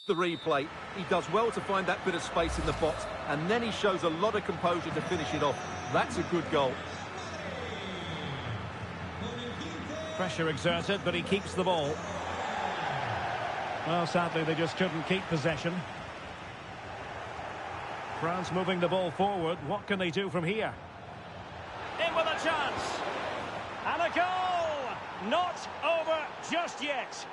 The replay, he does well to find that bit of space in the box, and then he shows a lot of composure to finish it off. That's a good goal. Pressure exerted, but he keeps the ball. Well, sadly, they just couldn't keep possession. France moving the ball forward. What can they do from here? In with a chance. And a goal! Not over just yet.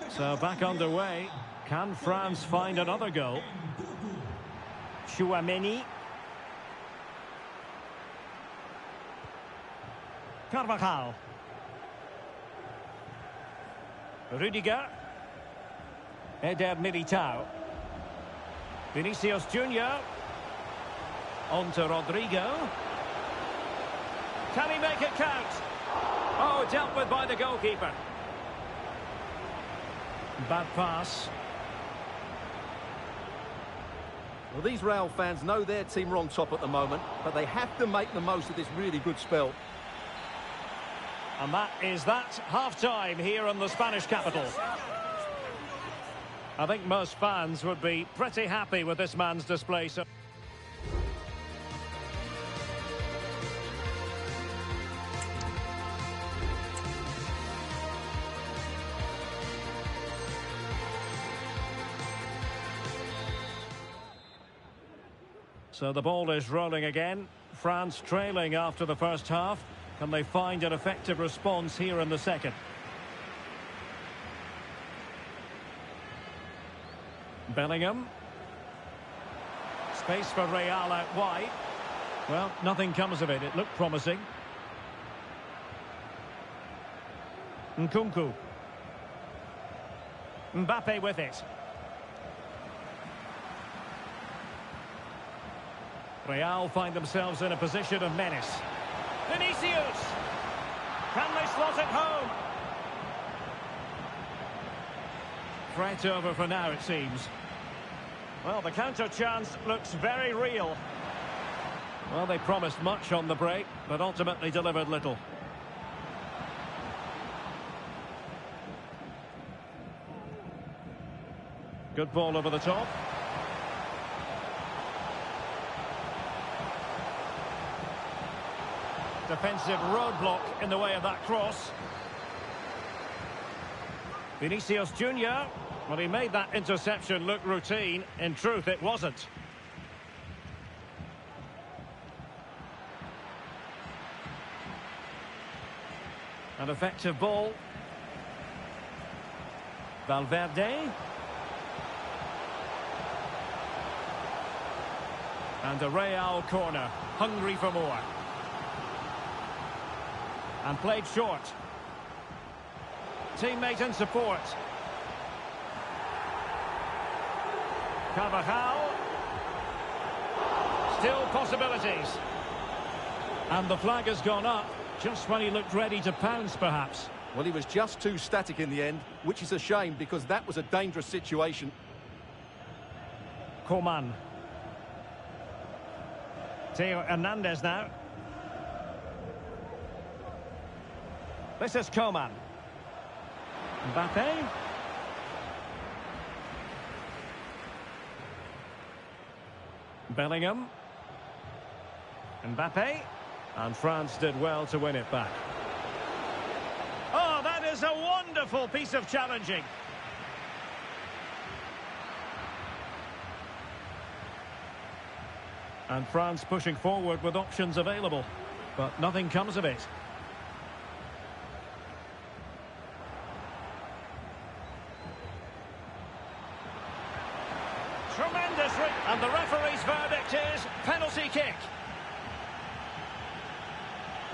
So back underway. Can France find another goal? Chouameni. Carvajal. Rudiger. Eder Militao. Vinicius Junior. On to Rodrigo. Can he make it count? Oh, dealt with by the goalkeeper. Bad pass. Well, these Real fans know their team are on top at the moment, but they have to make the most of this really good spell. And that is that. Half-time here in the Spanish capital. I think most fans would be pretty happy with this man's display. So the ball is rolling again. France trailing after the first half. Can they find an effective response here in the second? Bellingham. Space for Real out wide. Well, nothing comes of it. It looked promising. Nkunku. Mbappe with it. Real find themselves in a position of menace. Vinicius! Can they slot it home? Threat over for now, it seems. Well, the counter chance looks very real. Well, they promised much on the break, but ultimately delivered little. Good ball over the top. Defensive roadblock in the way of that cross. Vinicius Junior. Well, he made that interception look routine. In truth, it wasn't. An effective ball. Valverde. And a Real corner. Hungry for more. And played short. Teammate in support. Carvajal. Still possibilities. And the flag has gone up just when he looked ready to pounce, perhaps. Well, he was just too static in the end, which is a shame because that was a dangerous situation. Coman. Theo Hernandez now. This is Coman. Mbappe. Bellingham. Mbappe. And France did well to win it back. Oh, that is a wonderful piece of challenging. And France pushing forward with options available. But nothing comes of it. Tremendous, and the referee's verdict is penalty kick.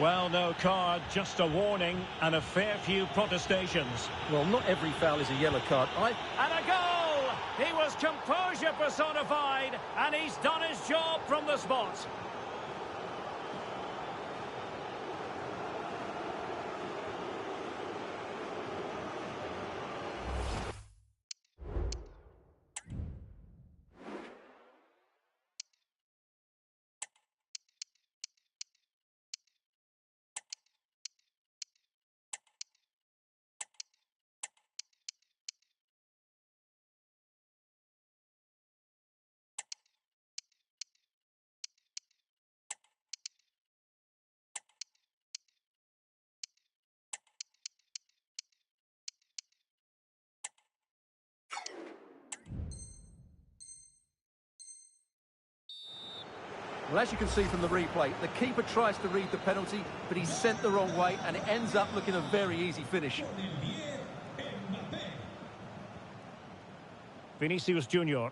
Well, no card, just a warning and a fair few protestations. Well, not every foul is a yellow card. And a goal! He was composure personified, and he's done his job from the spot. Well, as you can see from the replay, the keeper tries to read the penalty, but he's sent the wrong way, and it ends up looking a very easy finish. Vinicius Junior.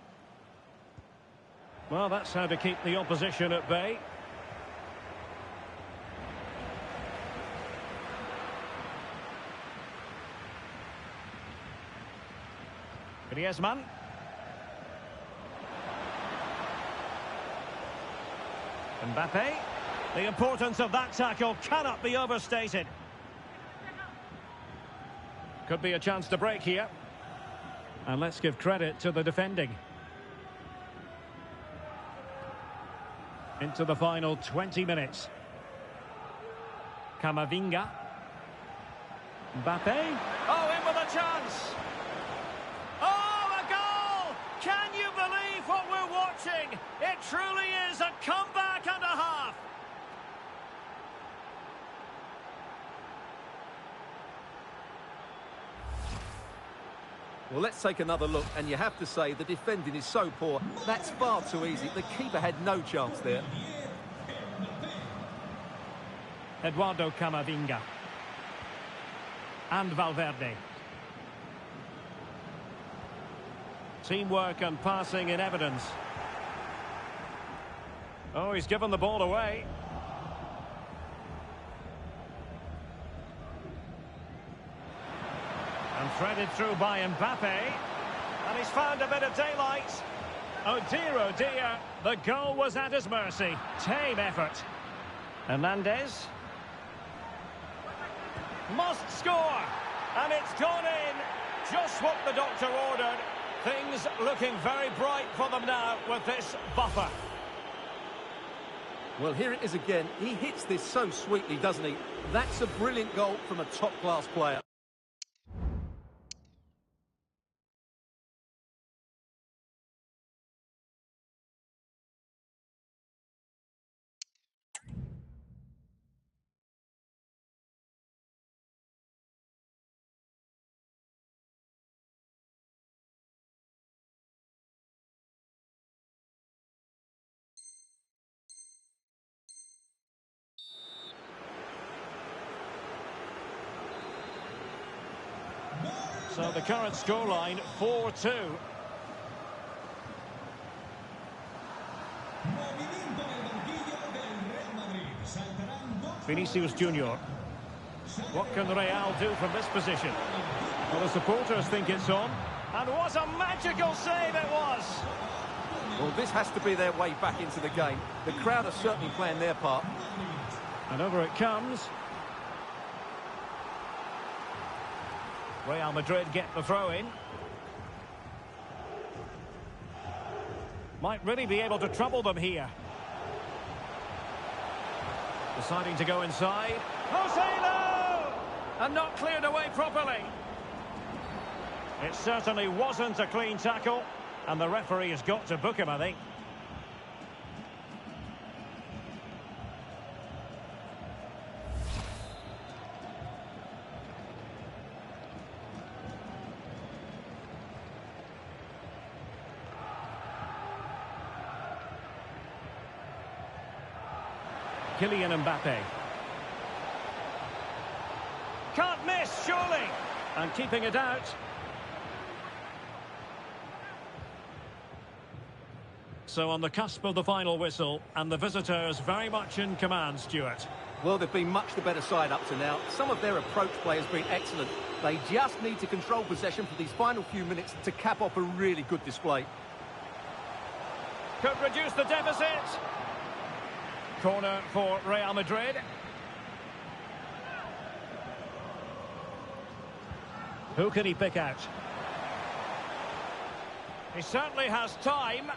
Well, that's how to keep the opposition at bay. Griezmann. Mbappe. The importance of that tackle cannot be overstated. Could be a chance to break here. And let's give credit to the defending. Into the final 20 minutes. Camavinga. Mbappe. Oh, in with a chance. Oh, a goal! Can you believe what we're watching? It truly is a comeback and a half. Well, let's take another look, and you have to say the defending is so poor. That's far too easy. The keeper had no chance there. Eduardo Camavinga. And Valverde. Teamwork and passing in evidence. Oh, he's given the ball away. And threaded through by Mbappe. And he's found a bit of daylight. Oh dear, the goal was at his mercy. Tame effort. Hernandez. Must score. And it's gone in. Just what the doctor ordered. Things looking very bright for them now with this buffer. Well, here it is again. He hits this so sweetly, doesn't he? That's a brilliant goal from a top-class player. So the current scoreline, 4-2. Vinicius Junior. What can Real do from this position? Well, the supporters think it's on. And what a magical save it was! Well, this has to be their way back into the game. The crowd are certainly playing their part. And over it comes. Real Madrid get the throw-in. Might really be able to trouble them here. Deciding to go inside. Joselu! And not cleared away properly. It certainly wasn't a clean tackle. And the referee has got to book him, I think. Kylian Mbappe. Can't miss, surely. And keeping it out. So on the cusp of the final whistle, and the visitors very much in command, Stuart. Well, they've been much the better side up to now. Some of their approach play has been excellent. They just need to control possession for these final few minutes to cap off a really good display. Could reduce the deficit. Corner for Real Madrid. Who can he pick out? He certainly has time.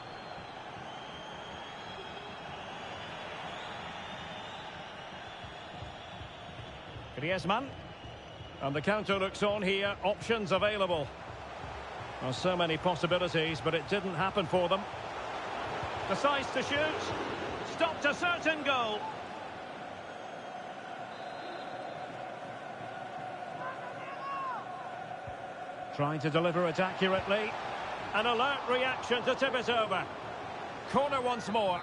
Griezmann. And the counter looks on here. Options available. Well, so many possibilities, but it didn't happen for them. Decides to shoot. Stopped a certain goal. Trying to deliver it accurately. An alert reaction to tip it over. Corner once more.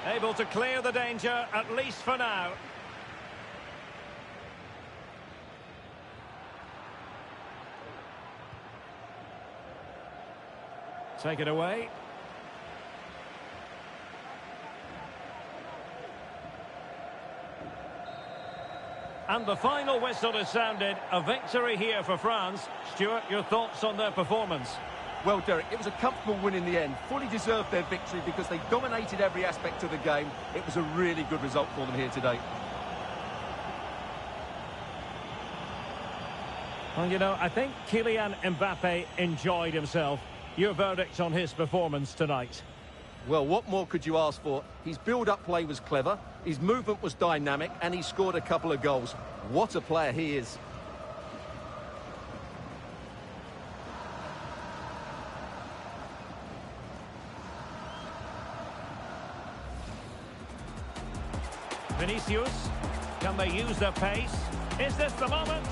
Able to clear the danger, at least for now. Take it away. And the final whistle is sounded. A victory here for France. Stuart, your thoughts on their performance? Well, Derek, it was a comfortable win in the end. Fully deserved their victory because they dominated every aspect of the game. It was a really good result for them here today. Well, you know, I think Kylian Mbappe enjoyed himself. Your verdict on his performance tonight? Well, what more could you ask for? His build-up play was clever, his movement was dynamic, and he scored a couple of goals. What a player he is. Vinicius, can they use their pace? Is this the moment?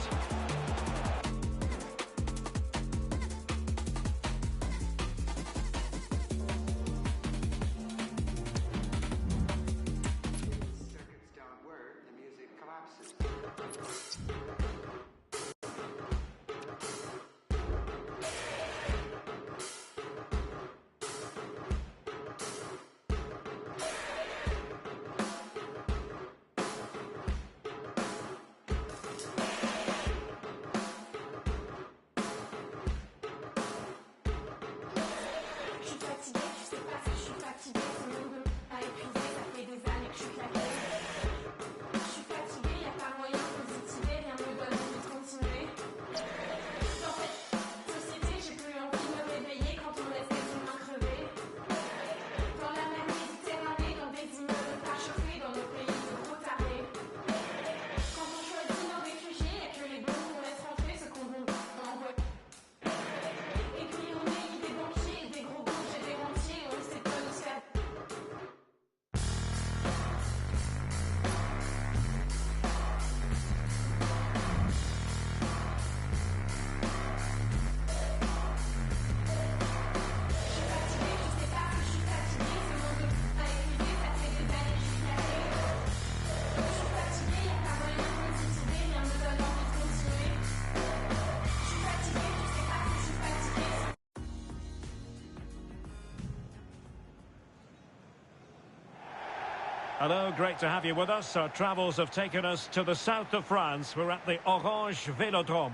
Hello, great to have you with us. Our travels have taken us to the south of France. We're at the Orange Velodrome.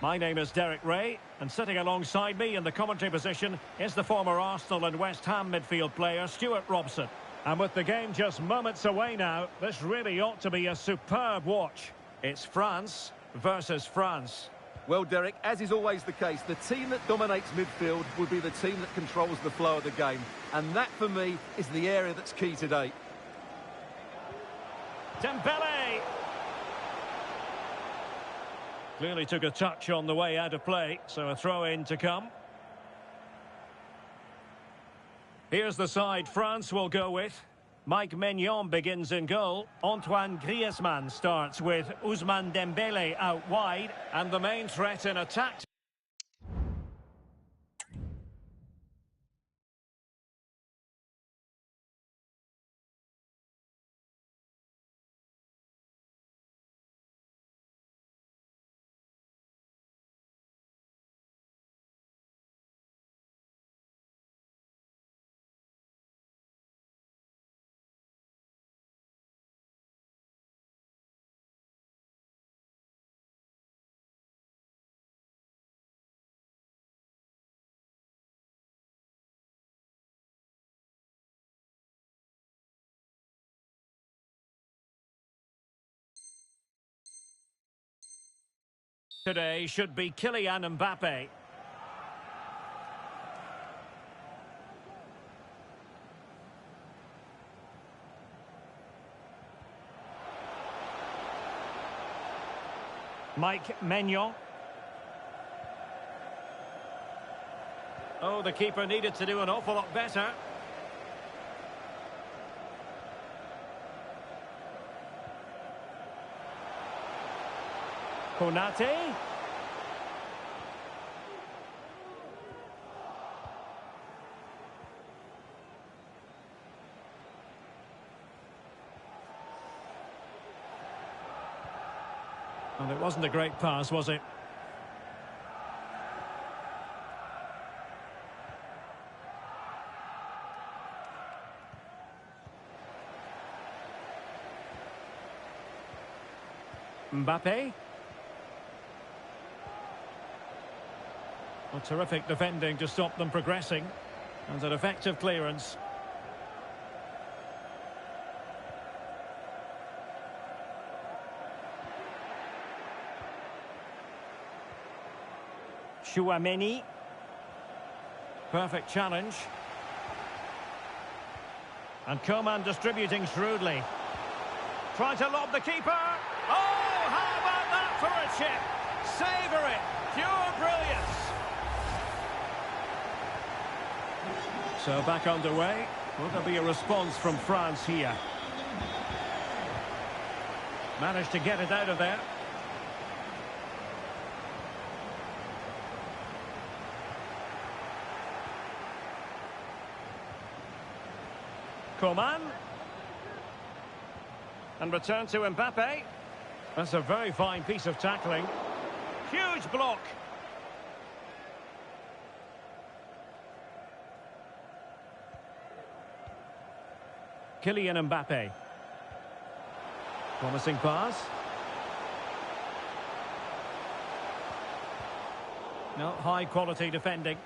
My name is Derek Ray, and sitting alongside me in the commentary position is the former Arsenal and West Ham midfield player, Stuart Robson. And with the game just moments away now, this really ought to be a superb watch. It's France versus France. Well, Derek, as is always the case, the team that dominates midfield will be the team that controls the flow of the game. And that, for me, is the area that's key today. Dembele! Clearly took a touch on the way out of play, so a throw-in to come. Here's the side France will go with. Mike Maignan begins in goal. Antoine Griezmann starts with Ousmane Dembele out wide. And the main threat in attack. Today should be Kylian Mbappe. Mike Maignan. Oh, the keeper needed to do an awful lot better. Konate. And it wasn't a great pass, was it? Mbappe. Well, terrific defending to stop them progressing. And an effective clearance. Chouameni. Perfect challenge. And Coman distributing shrewdly. Trying to lob the keeper. Oh, how about that for a chip? Savour it. Pure brilliance. So back underway. Will there be a response from France here? Managed to get it out of there. Coman. And return to Mbappe. That's a very fine piece of tackling. Huge block. Kylian Mbappe. Promising pass. No, high quality defending.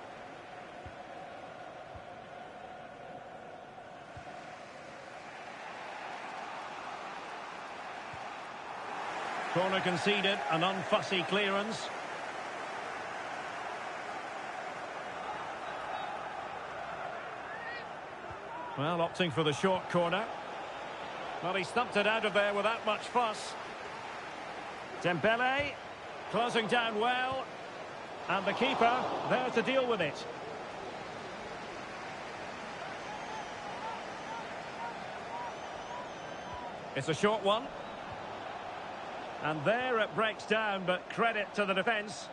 Corner conceded, an unfussy clearance. Well, opting for the short corner. Well, he stumped it out of there without much fuss. Dembele, closing down well. And the keeper there to deal with it. It's a short one. And there it breaks down, but credit to the defence.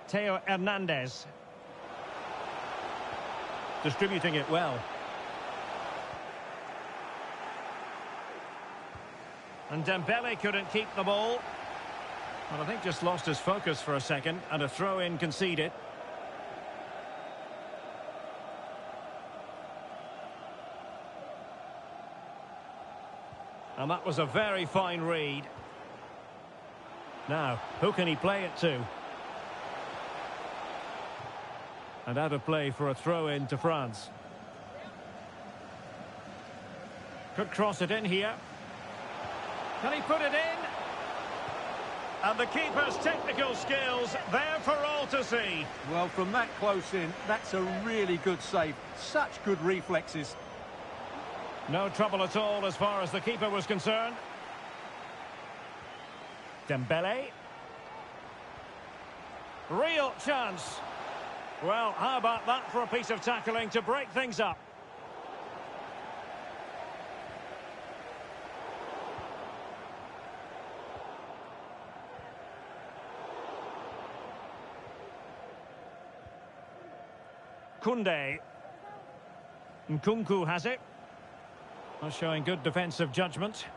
Theo Hernandez. Distributing it well. And Dembele couldn't keep the ball. Well, I think just lost his focus for a second, and a throw-in conceded. And that was a very fine read. Now, who can he play it to? And out of play for a throw-in to France. Could cross it in here. Can he put it in? And the keeper's technical skills there for all to see. Well, from that close in, that's a really good save. Such good reflexes. No trouble at all as far as the keeper was concerned. Dembele. Real chance. Well, how about that for a piece of tackling to break things up? Koundé. Nkunku has it. Showing good defensive judgment.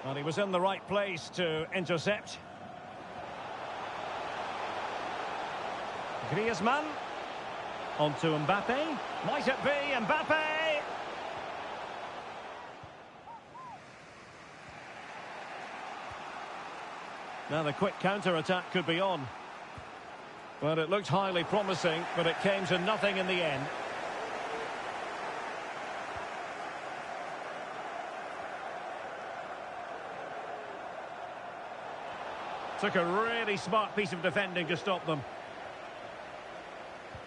Well, he was in the right place to intercept. Griezmann. On to Mbappe. Might it be Mbappe? Now the quick counter-attack could be on. Well, it looked highly promising, but it came to nothing in the end. Took a really smart piece of defending to stop them.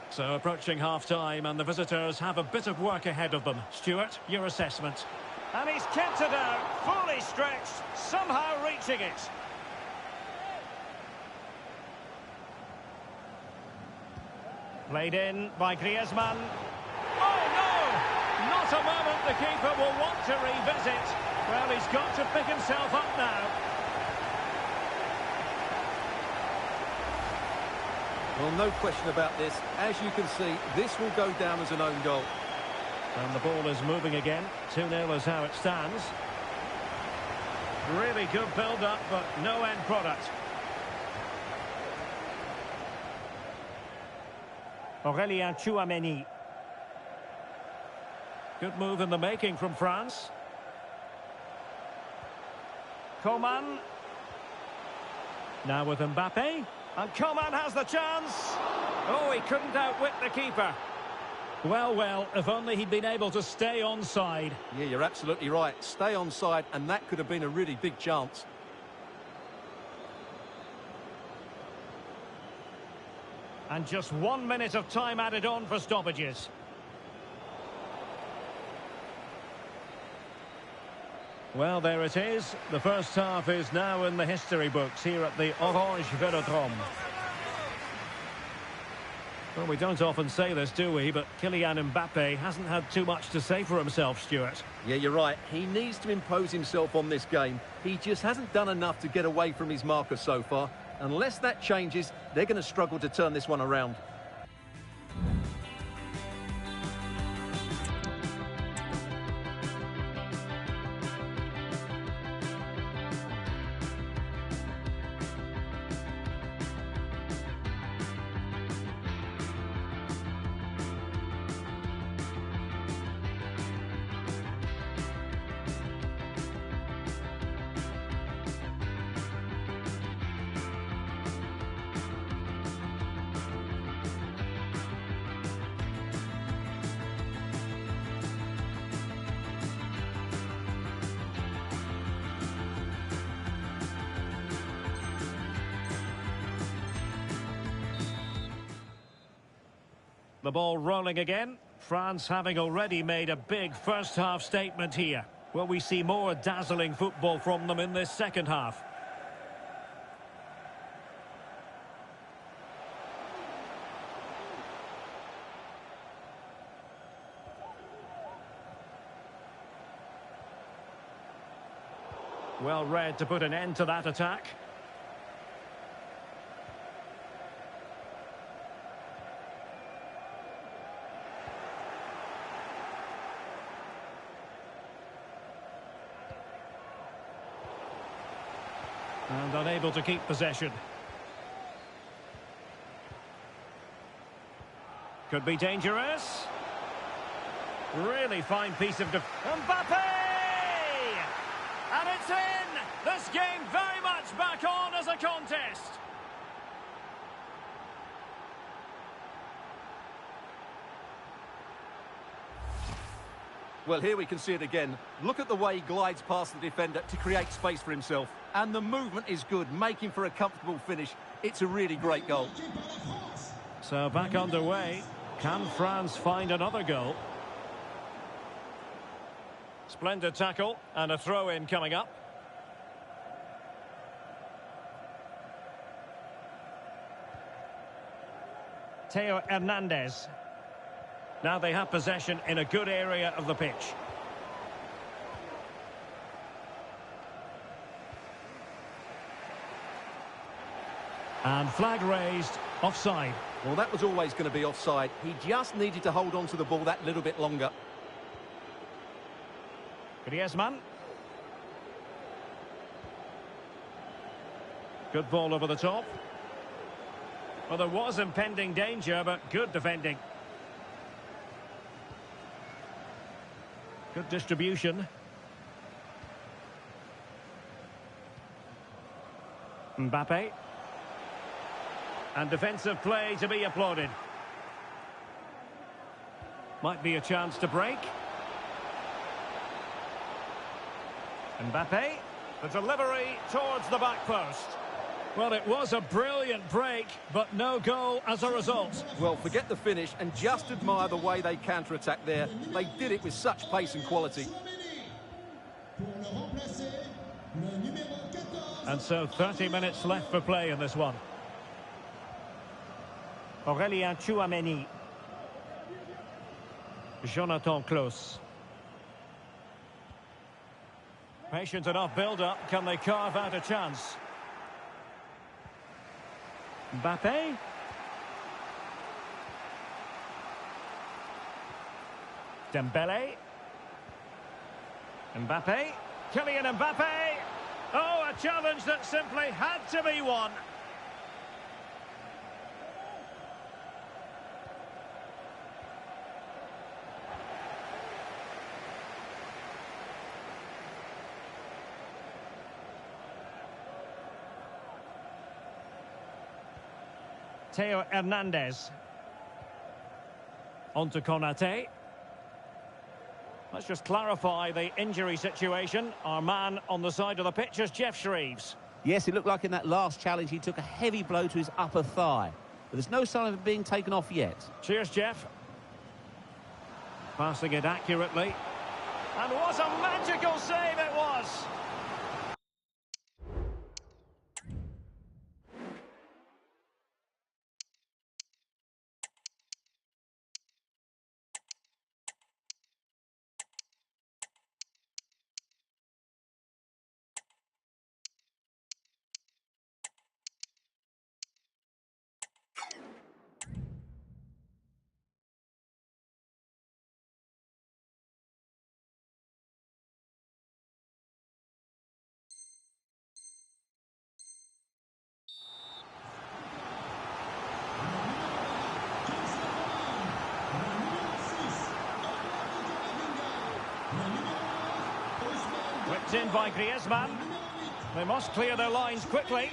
So approaching half-time, and the visitors have a bit of work ahead of them. Stuart, your assessment. And he's kept it out, fully stretched, somehow reaching it. Played in by Griezmann. Oh, no! Not a moment the keeper will want to revisit. Well, he's got to pick himself up now. Well, no question about this. As you can see, this will go down as an own goal. And the ball is moving again. 2-0 is how it stands. Really good build-up, but no end product. Aurélien Tchouaméni. Good move in the making from France. Coman. Now with Mbappe. And Coman has the chance. Oh, he couldn't outwit the keeper. Well, if only he'd been able to stay onside. Yeah, you're absolutely right. Stay onside, and that could have been a really big chance. And just 1 minute of time added on for stoppages. Well, there it is. The first half is now in the history books here at the Orange Velodrome. Well, we don't often say this, do we? But Kylian Mbappe hasn't had too much to say for himself, Stuart. Yeah, you're right. He needs to impose himself on this game. He just hasn't done enough to get away from his marker so far. Unless that changes, they're going to struggle to turn this one around. The ball rolling again. France having already made a big first-half statement here. Will we see more dazzling football from them in this second half? Well read to put an end to that attack. And unable to keep possession. Could be dangerous. Really fine piece of Mbappe! And it's in! This game very much back on as a contest. Well, here we can see it again. Look at the way he glides past the defender to create space for himself. And the movement is good, making for a comfortable finish. It's a really great goal. So back underway. Can France find another goal? Splendid tackle and a throw-in coming up. Theo Hernandez. Now they have possession in a good area of the pitch. And flag raised, offside. Well, that was always going to be offside. He just needed to hold on to the ball that little bit longer. Griezmann. Good ball over the top. Well, there was impending danger, but good defending. Good distribution. Mbappe. And defensive play to be applauded. Might be a chance to break. Mbappe. The delivery towards the back post. Well, it was a brilliant break, but no goal as a result. Well, forget the finish and just admire the way they counter-attack there. They did it with such pace and quality. And so 30 minutes left for play in this one. Aurélien Tchouaméni. Jonathan Klaus. Patient enough build-up. Can they carve out a chance? Mbappe. Dembele. Mbappe. Kylian Mbappe. Oh, a challenge that simply had to be won. Theo Hernandez. On to Konate. Let's just clarify the injury situation. Our man on the side of the pitch is Jeff Shreeves. Yes, it looked like in that last challenge he took a heavy blow to his upper thigh. But there's no sign of it being taken off yet. Cheers, Jeff. Passing it accurately. And what a magical save it was! Whipped in by Griezmann. They must clear their lines quickly.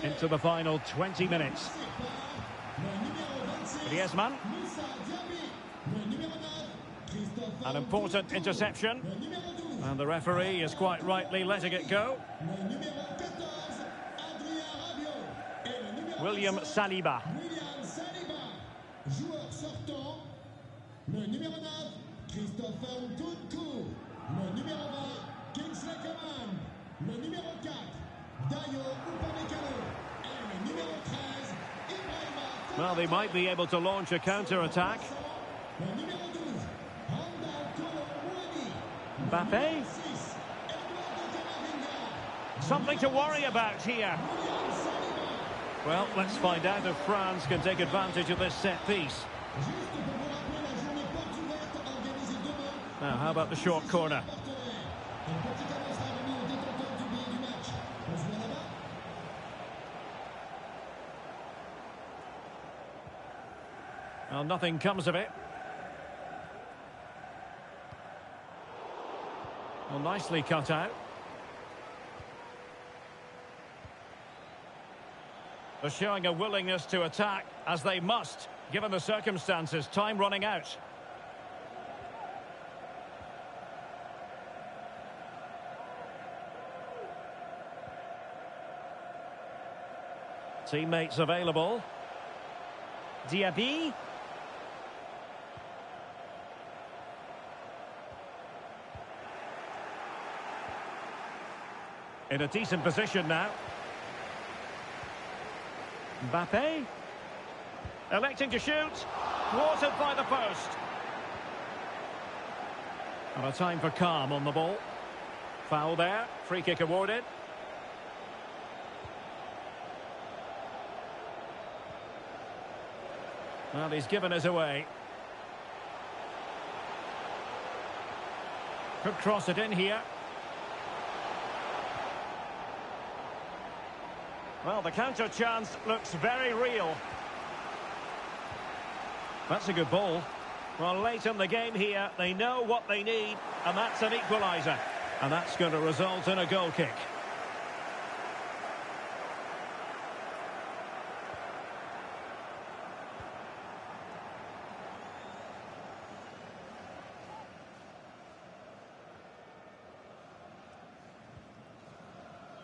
Into the final 20 minutes. Griezmann. An important interception. And the referee is quite rightly letting it go. William Saliba. Well, they might be able to launch a counter-attack. Mbappe. Something to worry about here. Well, let's find out if France can take advantage of this set piece. Now, how about the short corner? Well, nothing comes of it. Well, nicely cut out. They're showing a willingness to attack, as they must, given the circumstances. Time running out. Teammates available. Diaby. In a decent position now. Mbappe. Electing to shoot. Thwarted by the post. And a time for calm on the ball. Foul there. Free kick awarded. Well, he's given us away. Could cross it in here. Well, the counter chance looks very real. That's a good ball. Well, late in the game here, they know what they need, and that's an equaliser. And that's going to result in a goal kick.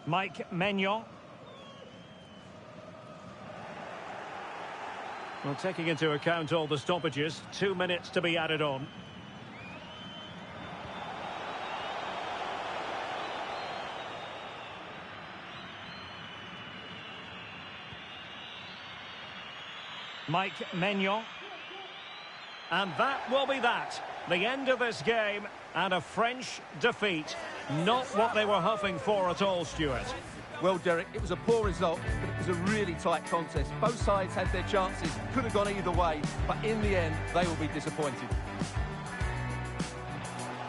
Mike Maignan. Well, taking into account all the stoppages, 2 minutes to be added on. Mike Maignan. And that will be that. The end of this game and a French defeat. Not what they were hoping for at all, Stuart. Well, Derek, it was a poor result, but it was a really tight contest. Both sides had their chances, could have gone either way, but in the end, they will be disappointed.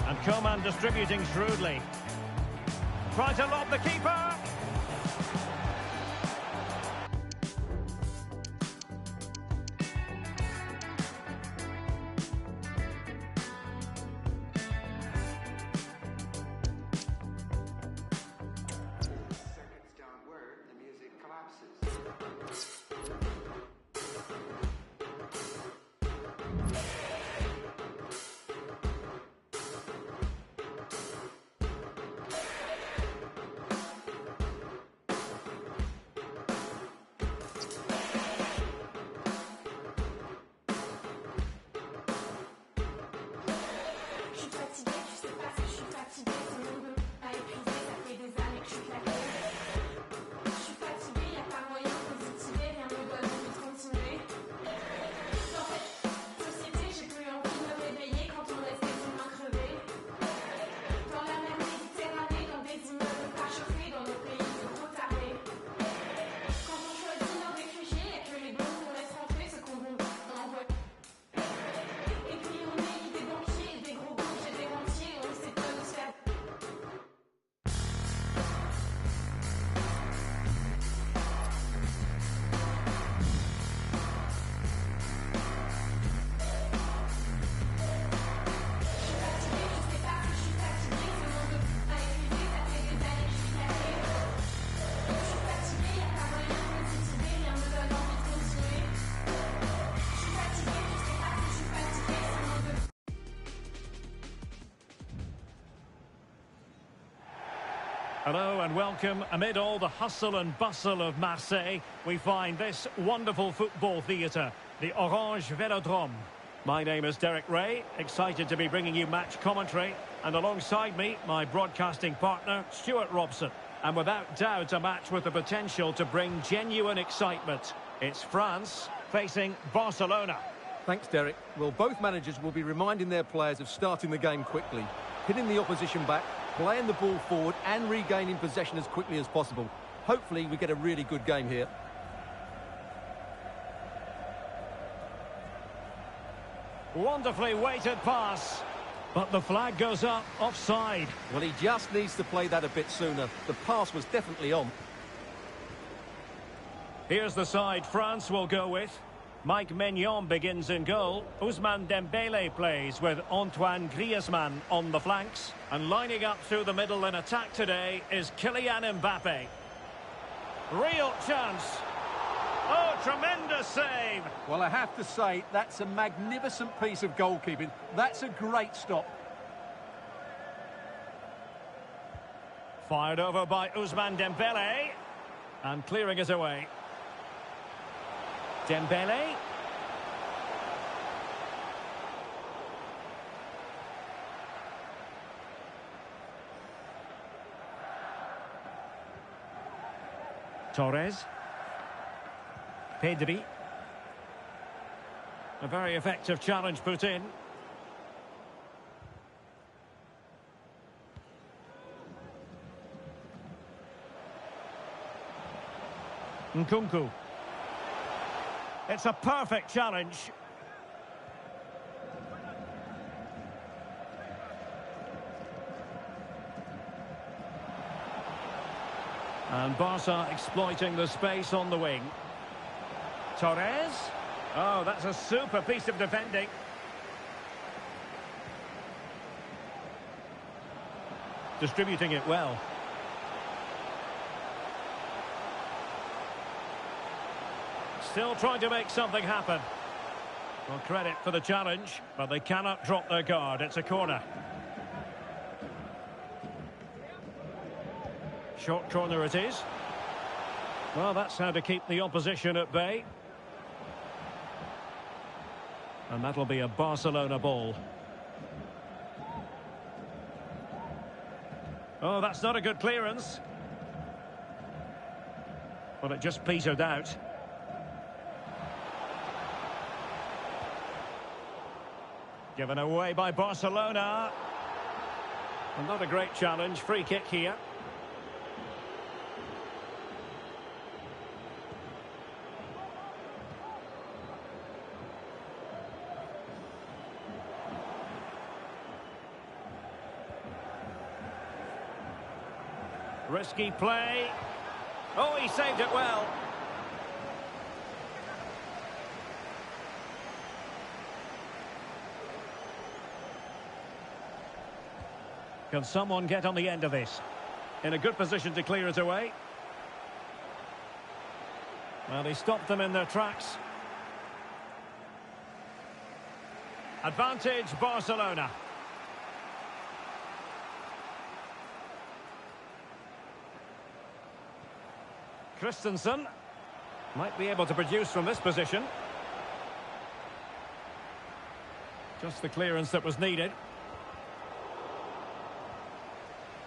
And Coman distributing shrewdly. Tries to lob the keeper. Hello and welcome. Amid all the hustle and bustle of Marseille, we find this wonderful football theatre, the Orange Velodrome. My name is Derek Ray, excited to be bringing you match commentary, and alongside me, my broadcasting partner, Stuart Robson. And without doubt, a match with the potential to bring genuine excitement. It's France facing Barcelona. Thanks, Derek. Well, both managers will be reminding their players of starting the game quickly, hitting the opposition back, playing the ball forward and regaining possession as quickly as possible. Hopefully we get a really good game here. Wonderfully weighted pass, but the flag goes up offside. Well, he just needs to play that a bit sooner. The pass was definitely on. Here's the side France will go with. Mike Maignan begins in goal. Ousmane Dembele plays with Antoine Griezmann on the flanks. And lining up through the middle in attack today is Kylian Mbappe. Real chance. Oh, tremendous save. Well, I have to say, that's a magnificent piece of goalkeeping. That's a great stop. Fired over by Ousmane Dembele. And clearing it away. Dembele. Torres. Pedri. A very effective challenge put in. Nkunku. It's a perfect challenge. And Barca exploiting the space on the wing. Torres. Oh, that's a super piece of defending. Distributing it well. Still trying to make something happen. Well, credit for the challenge, but they cannot drop their guard. It's a corner. Short corner it is. Well, that's how to keep the opposition at bay. And that'll be a Barcelona ball. Oh, that's not a good clearance. Well, it just petered out. Given away by Barcelona. And not a great challenge. Free kick here. Risky play. Oh, he saved it well. Can someone get on the end of this? In a good position to clear it away. Well, he stopped them in their tracks. Advantage Barcelona. Christensen might be able to produce from this position. Just the clearance that was needed.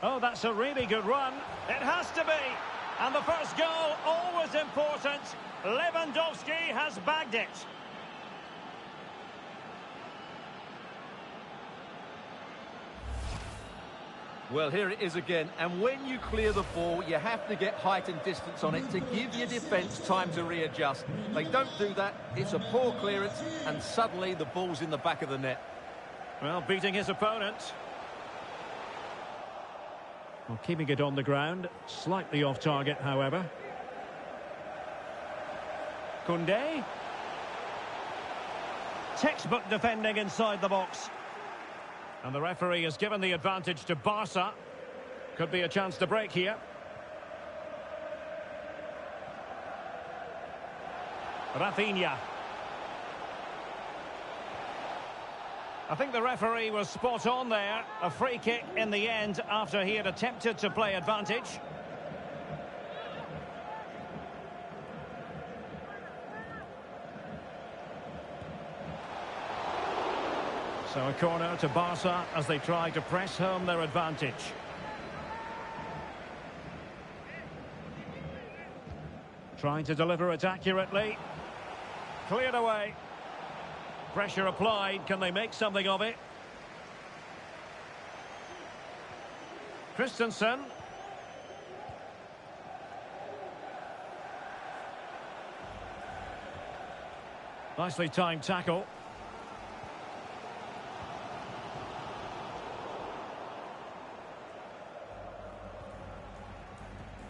Oh, that's a really good run. It has to be. And the first goal, always important. Lewandowski has bagged it. Well, here it is again, and when you clear the ball, you have to get height and distance on it to give your defence time to readjust. They don't do that, it's a poor clearance, and suddenly the ball's in the back of the net. Well, beating his opponent. Well, keeping it on the ground, slightly off target, however. Koundé. Textbook defending inside the box. And the referee has given the advantage to Barca. Could be a chance to break here. Rafinha. I think the referee was spot on there. A free kick in the end after he had attempted to play advantage. So a corner to Barca as they try to press home their advantage. Trying to deliver it accurately. Cleared away. Pressure applied. Can they make something of it? Christensen. Nicely timed tackle.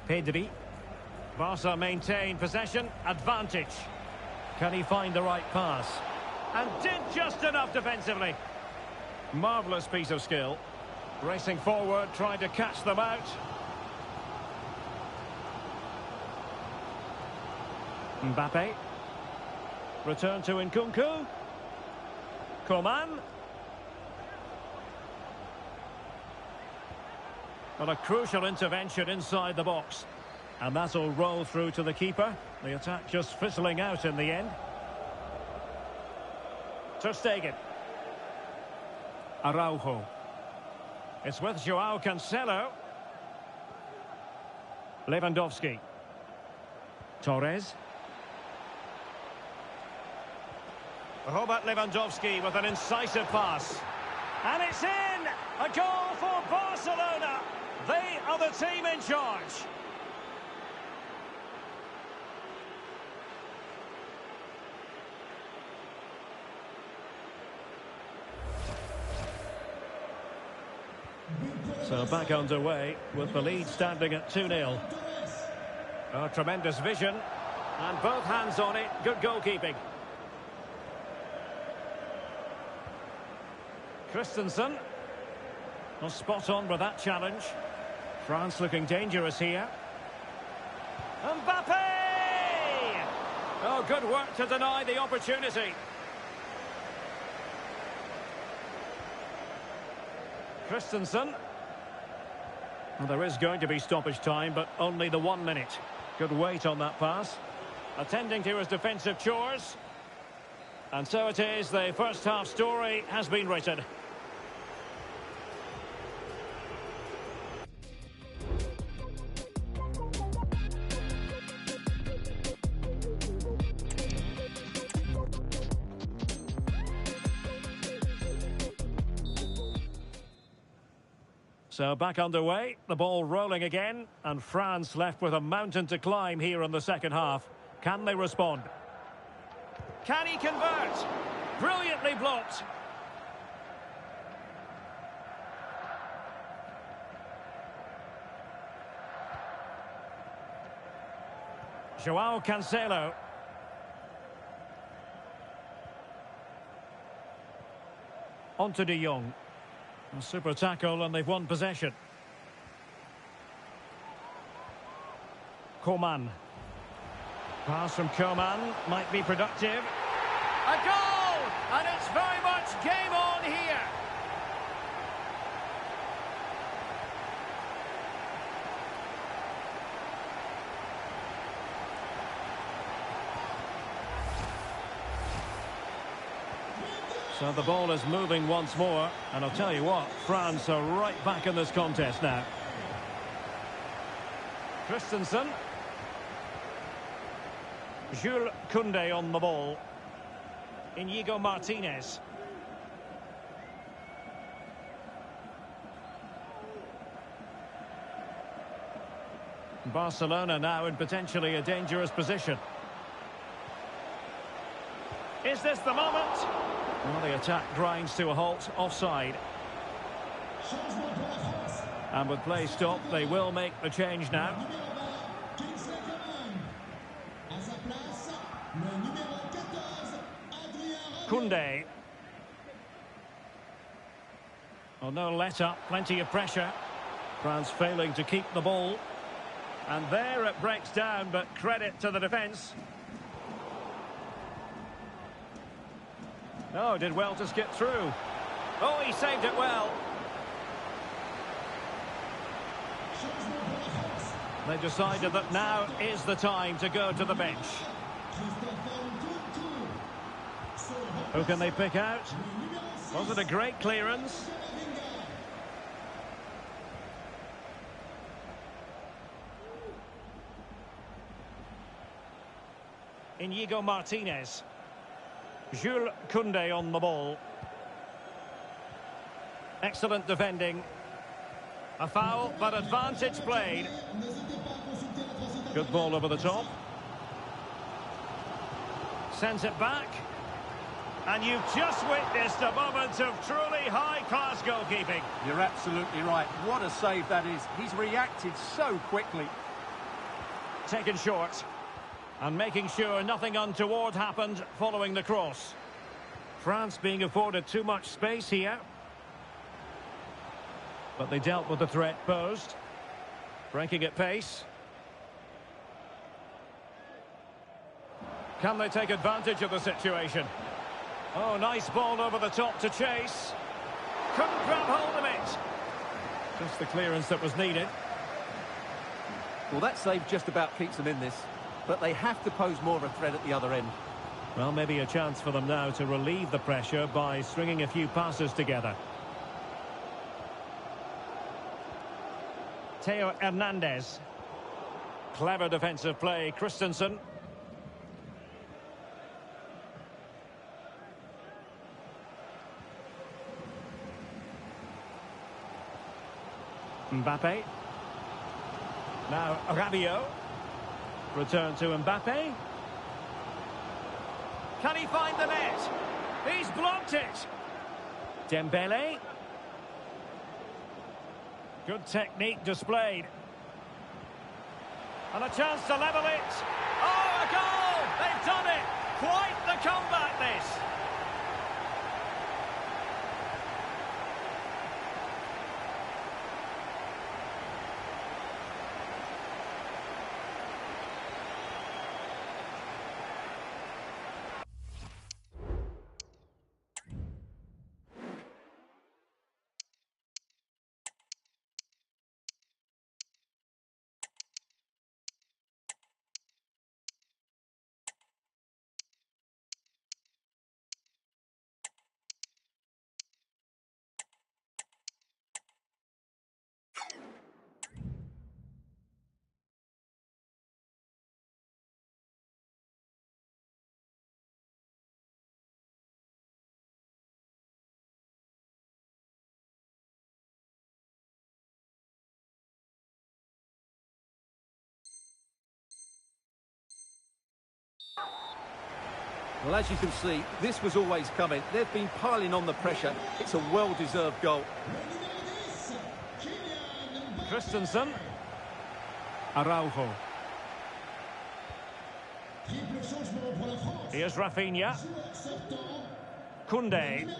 Pedri. Barca maintain possession, advantage. Can he find the right pass? And did just enough defensively. Marvellous piece of skill. Racing forward, trying to catch them out. Mbappe. Return to Nkunku. Coman. Well, a crucial intervention inside the box. And that'll roll through to the keeper. The attack just fizzling out in the end. Ter Stegen. Araujo. It's with Joao Cancelo. Lewandowski. Torres. Robert Lewandowski with an incisive pass. And it's in! A goal for Barcelona! They are the team in charge. So back underway with the lead standing at 2-0. Oh, tremendous vision. And both hands on it. Good goalkeeping. Christensen. Well, spot on with that challenge. France looking dangerous here. Mbappe! Oh, good work to deny the opportunity. Christensen. Well, there is going to be stoppage time, but only the 1 minute. Good weight on that pass. Attending to his defensive chores. And so it is, the first half story has been written. So back underway, the ball rolling again, and France left with a mountain to climb here in the second half. Can they respond? Can he convert? Brilliantly blocked. Joao Cancelo. On to De Jong. A super tackle and they've won possession. Coman. Pass from Coman might be productive. A goal! And it's very much game on here. So the ball is moving once more, and I'll tell you what, France are right back in this contest now. Christensen. Jules Koundé on the ball. Inigo Martinez. Barcelona now in potentially a dangerous position. Is this the moment? Well, the attack grinds to a halt, offside. And with play stopped, they will make the change now. Koundé. Well, no let up, plenty of pressure. France failing to keep the ball. And there it breaks down, but credit to the defence. Oh, did well to skip through. Oh, he saved it well. They decided that now is the time to go to the bench. Who can they pick out? Was it a great clearance? Inigo Martinez. Jules Koundé on the ball. Excellent defending. A foul, but advantage played. Good ball over the top. Sends it back. And you've just witnessed a moment of truly high-class goalkeeping. You're absolutely right. What a save that is. He's reacted so quickly. Taken short. And making sure nothing untoward happened following the cross. France being afforded too much space here. But they dealt with the threat posed. Breaking at pace. Can they take advantage of the situation? Oh, nice ball over the top to chase. Couldn't grab hold of it. Just the clearance that was needed. Well, that save just about keeps them in this. But they have to pose more of a threat at the other end. Well, maybe a chance for them now to relieve the pressure by stringing a few passes together. Theo Hernandez. Clever defensive play, Christensen. Mbappe. Now Rabiot. Return to Mbappe. Can he find the net? He's blocked it. Dembele. Good technique displayed. And a chance to level it. Oh, a goal! They've done it! Quite the comeback, this. Well, as you can see, this was always coming. They've been piling on the pressure. It's a well-deserved goal. Christensen. Araujo. Here's Rafinha. Koundé.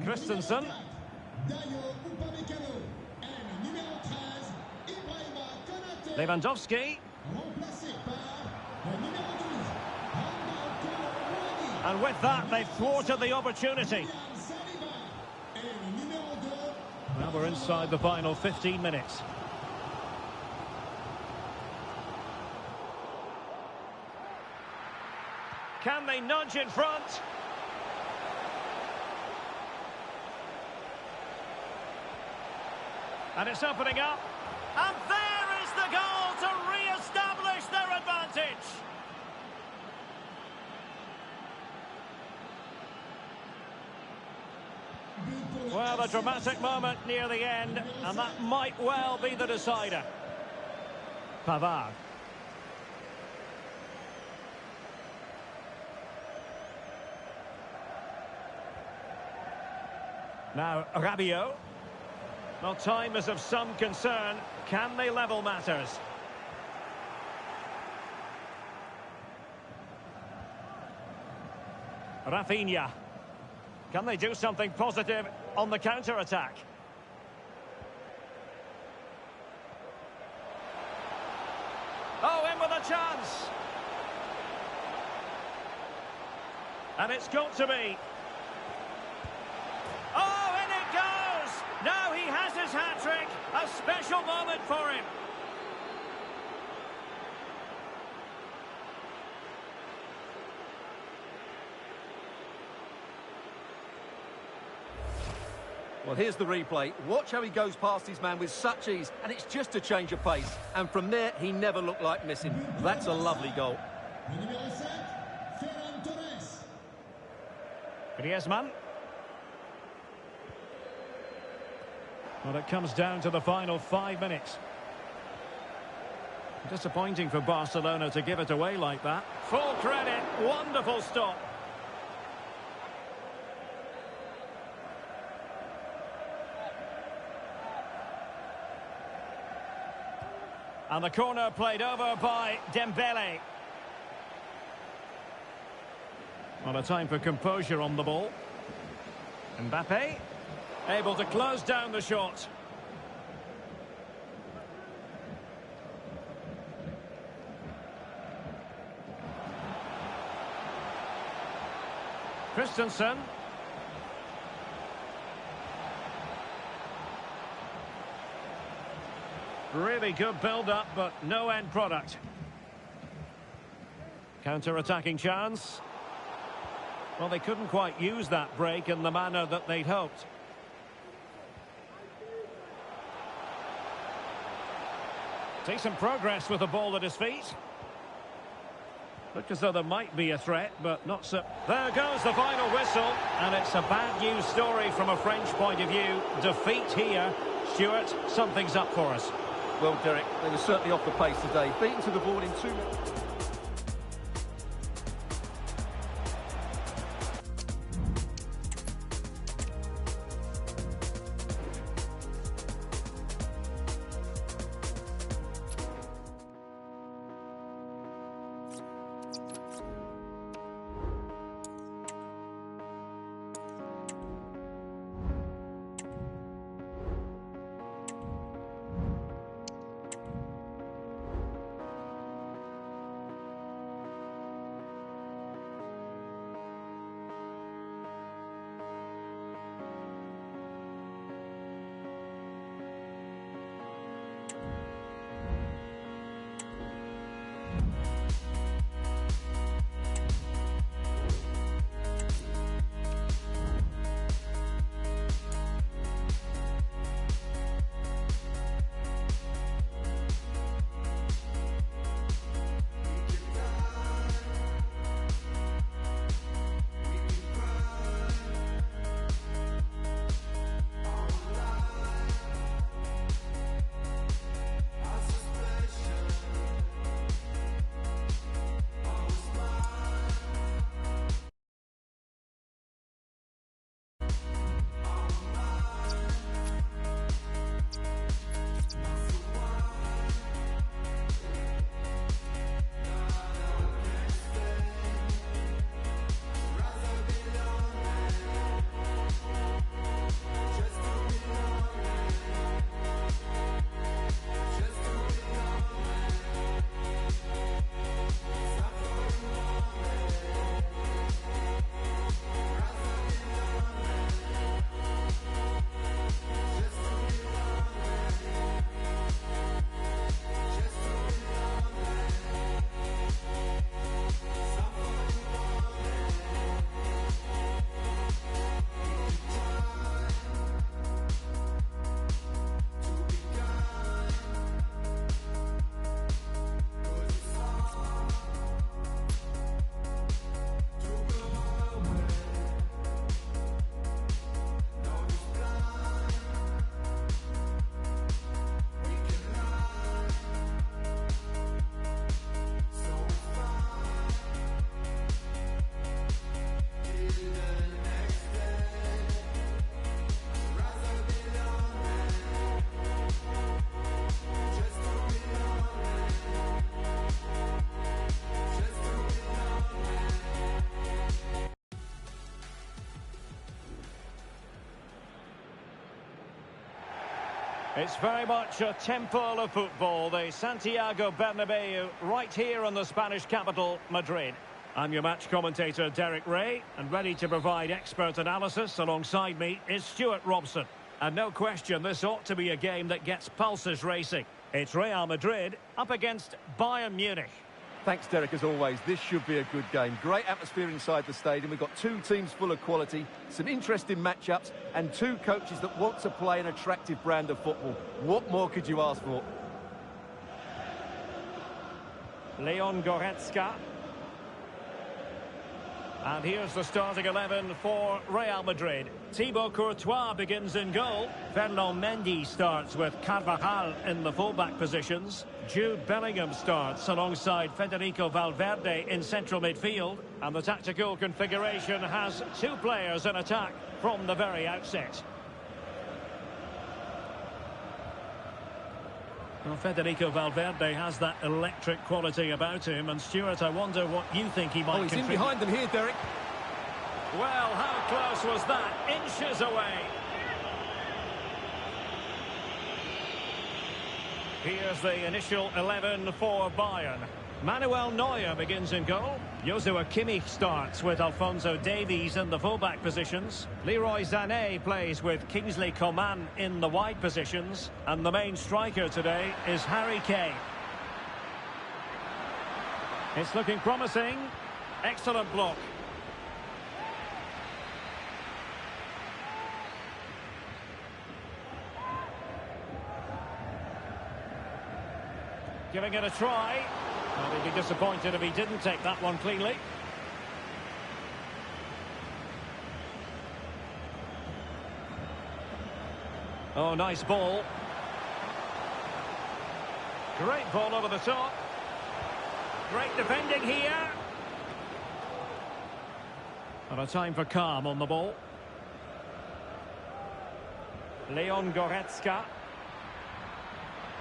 Christensen. Lewandowski. And with that, they've thwarted the opportunity. Well, we're inside the final 15 minutes. Can they nudge in front? And it's opening up. And there is the goal to re-establish their advantage. Well, a dramatic moment near the end, and that might well be the decider. Pavard. Now, Rabiot. Well, time is of some concern. Can they level matters? Rafinha. Can they do something positive on the counter-attack? Oh, in with a chance! And it's got to be. Oh, in it goes! Now he has his hat-trick. A special moment for him. Well, here's the replay. Watch how he goes past his man with such ease, and it's just a change of pace. And from there, he never looked like missing. That's a lovely goal. Griezmann. Well, it comes down to the final 5 minutes. Disappointing for Barcelona to give it away like that. Full credit, wonderful stop. And the corner played over by Dembele. Well, a time for composure on the ball. Mbappe, able to close down the shot. Christensen. Really good build-up, but no end product. Counter-attacking chance. Well, they couldn't quite use that break in the manner that they'd hoped. Decent progress with the ball at his feet. Looked as though there might be a threat, but not so. There goes the final whistle, and it's a bad news story from a French point of view. Defeat here. Stuart, something's up for us. Well, Derek, they were certainly off the pace today. Beaten to the ball in 2 minutes. It's very much a temple of football, the Santiago Bernabeu, right here in the Spanish capital, Madrid. I'm your match commentator, Derek Ray, and ready to provide expert analysis alongside me is Stuart Robson. And no question, this ought to be a game that gets pulses racing. It's Real Madrid up against Bayern Munich. Thanks, Derek, as always. This should be a good game. Great atmosphere inside the stadium. We've got two teams full of quality, some interesting matchups, and two coaches that want to play an attractive brand of football. What more could you ask for? Leon Goretzka. And here's the starting 11 for Real Madrid. Thibaut Courtois begins in goal. Ferland Mendy starts with Carvajal in the fullback positions. Jude Bellingham starts alongside Federico Valverde in central midfield. And the tactical configuration has two players in attack from the very outset. Well, Federico Valverde has that electric quality about him. And Stuart, I wonder what you think he might he's contribute. in behind them here, Derek. Well, how close was that? Inches away. Here's the initial 11 for Bayern. Manuel Neuer begins in goal. Joshua Kimmich starts with Alphonso Davies in the fullback positions. Leroy Sané plays with Kingsley Coman in the wide positions. And the main striker today is Harry Kane. It's looking promising. Excellent block. Giving it a try. Well, he'd be disappointed if he didn't take that one cleanly. Oh, nice ball. Great ball over the top. Great defending here. And a time for calm on the ball. Leon Goretzka.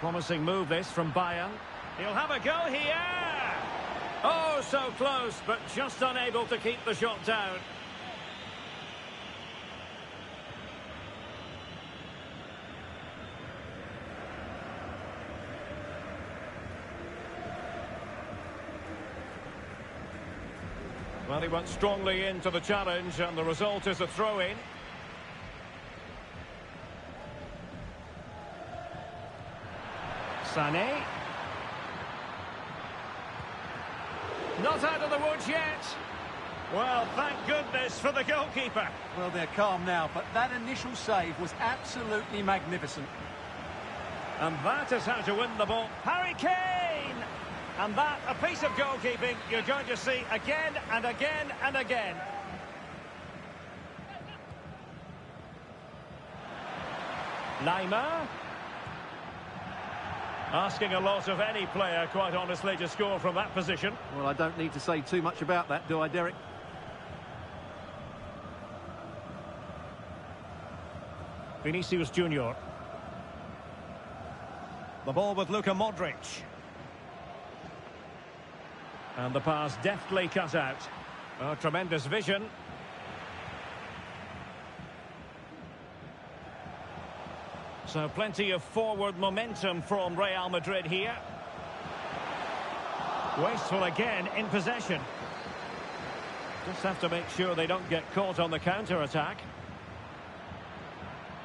Promising move this from Bayern. He'll have a go here. Oh, so close, but just unable to keep the shot down. Well, he went strongly into the challenge, and the result is a throw-in. Sané. Not out of the woods yet. Well, thank goodness for the goalkeeper. Well, they're calm now, but that initial save was absolutely magnificent. And that is how to win the ball. Harry Kane! And that, a piece of goalkeeping you're going to see again and again and again. Lima. Asking a lot of any player, quite honestly, to score from that position. Well, I don't need to say too much about that, do I, Derek? Vinicius Junior. The ball with Luka Modric. And the pass deftly cut out. Oh, tremendous vision. So plenty of forward momentum from Real Madrid here. Wasteful again in possession. Just have to make sure they don't get caught on the counter-attack.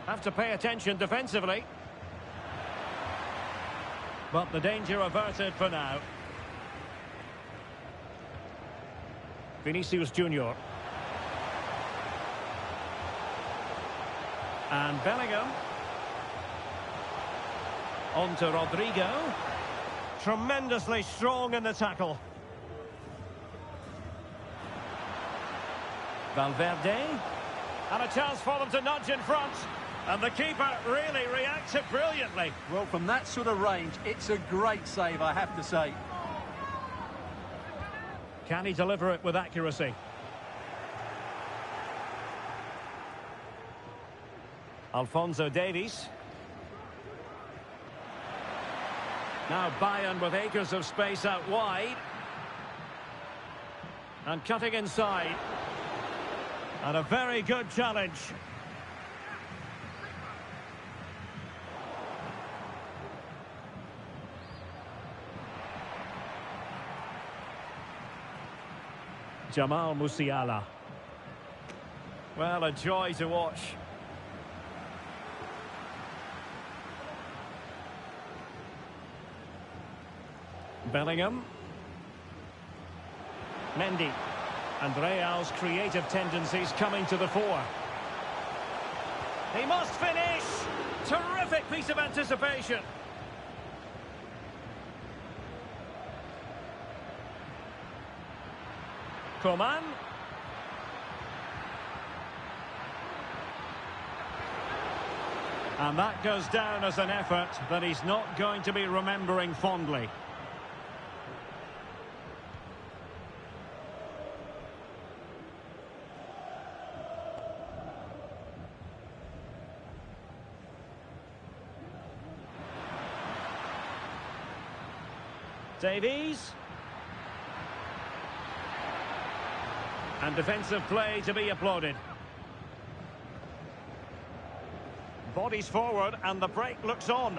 Have to pay attention defensively. But the danger averted for now. Vinicius Junior. And Bellingham. On to Rodrigo. Tremendously strong in the tackle. Valverde. And a chance for them to nudge in front. And the keeper really reacted brilliantly. Well, from that sort of range, it's a great save, I have to say. Can he deliver it with accuracy? Alphonso Davies. Now Bayern with acres of space out wide. And cutting inside. And a very good challenge. Jamal Musiala. Well, a joy to watch. Bellingham. Mendy. And Real's creative tendencies coming to the fore. He must finish! Terrific piece of anticipation. Coman. And that goes down as an effort that he's not going to be remembering fondly. Davies. And defensive play to be applauded. Bodies forward and the break looks on.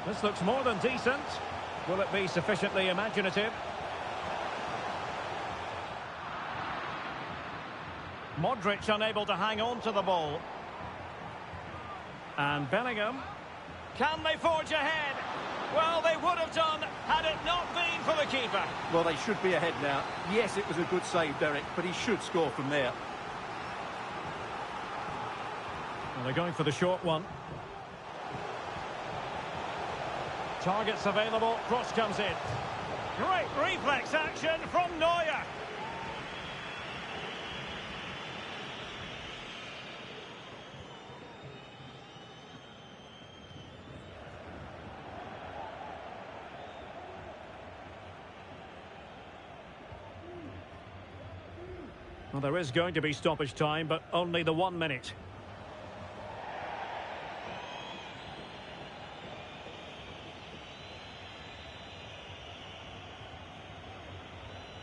This looks more than decent. Will it be sufficiently imaginative? Modric unable to hang on to the ball. And Bellingham. Can they forge ahead? Well, they would have done had it not been for the keeper. Well, they should be ahead now. Yes, it was a good save, Derek, but he should score from there. Well, they're going for the short one. Targets available, cross comes in. Great reflex action from Neuer. Well, there is going to be stoppage time, but only the 1 minute.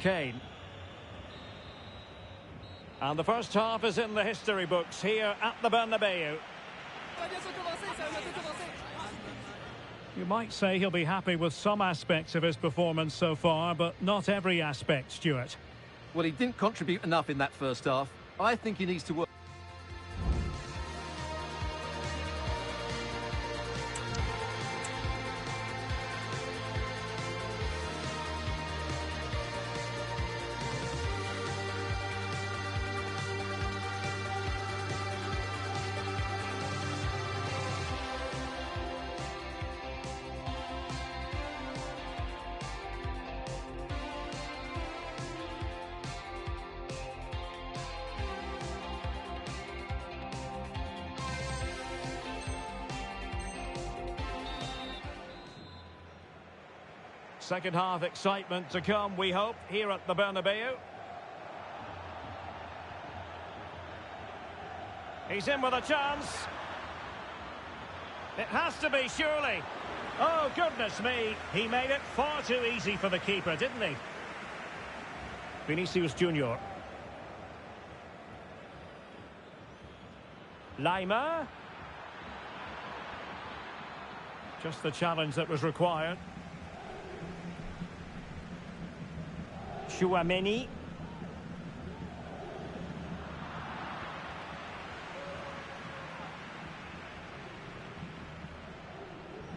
Kane. And the first half is in the history books here at the Bernabeu. You might say he'll be happy with some aspects of his performance so far, but not every aspect, Stuart. Well, he didn't contribute enough in that first half. I think he needs to work. Second half excitement to come, we hope, here at the Bernabeu. He's in with a chance. It has to be, surely. Oh, goodness me. He made it far too easy for the keeper, didn't he? Vinicius Junior. Lima. Just the challenge that was required. Chouameni.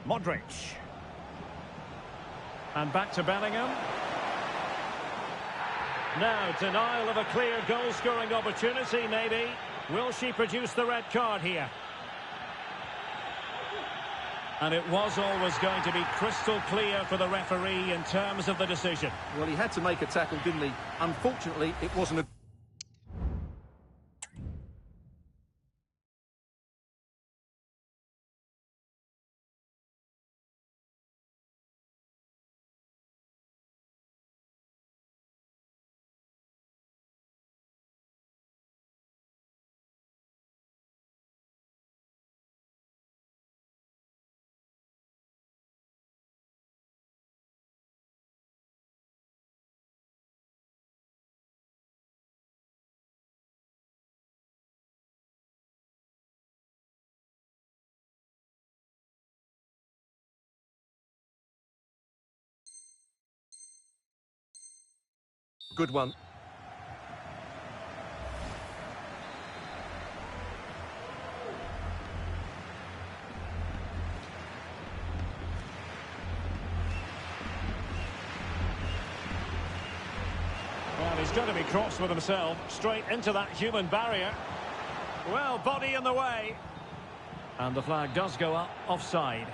Modric. And back to Bellingham. Now, denial of a clear goal-scoring opportunity, maybe. Will she produce the red card here? And it was always going to be crystal clear for the referee in terms of the decision. Well, he had to make a tackle, didn't he? Unfortunately, it wasn't a... Good one. Well, he's going to be cross with himself, straight into that human barrier. Well, body in the way. And the flag does go up, offside.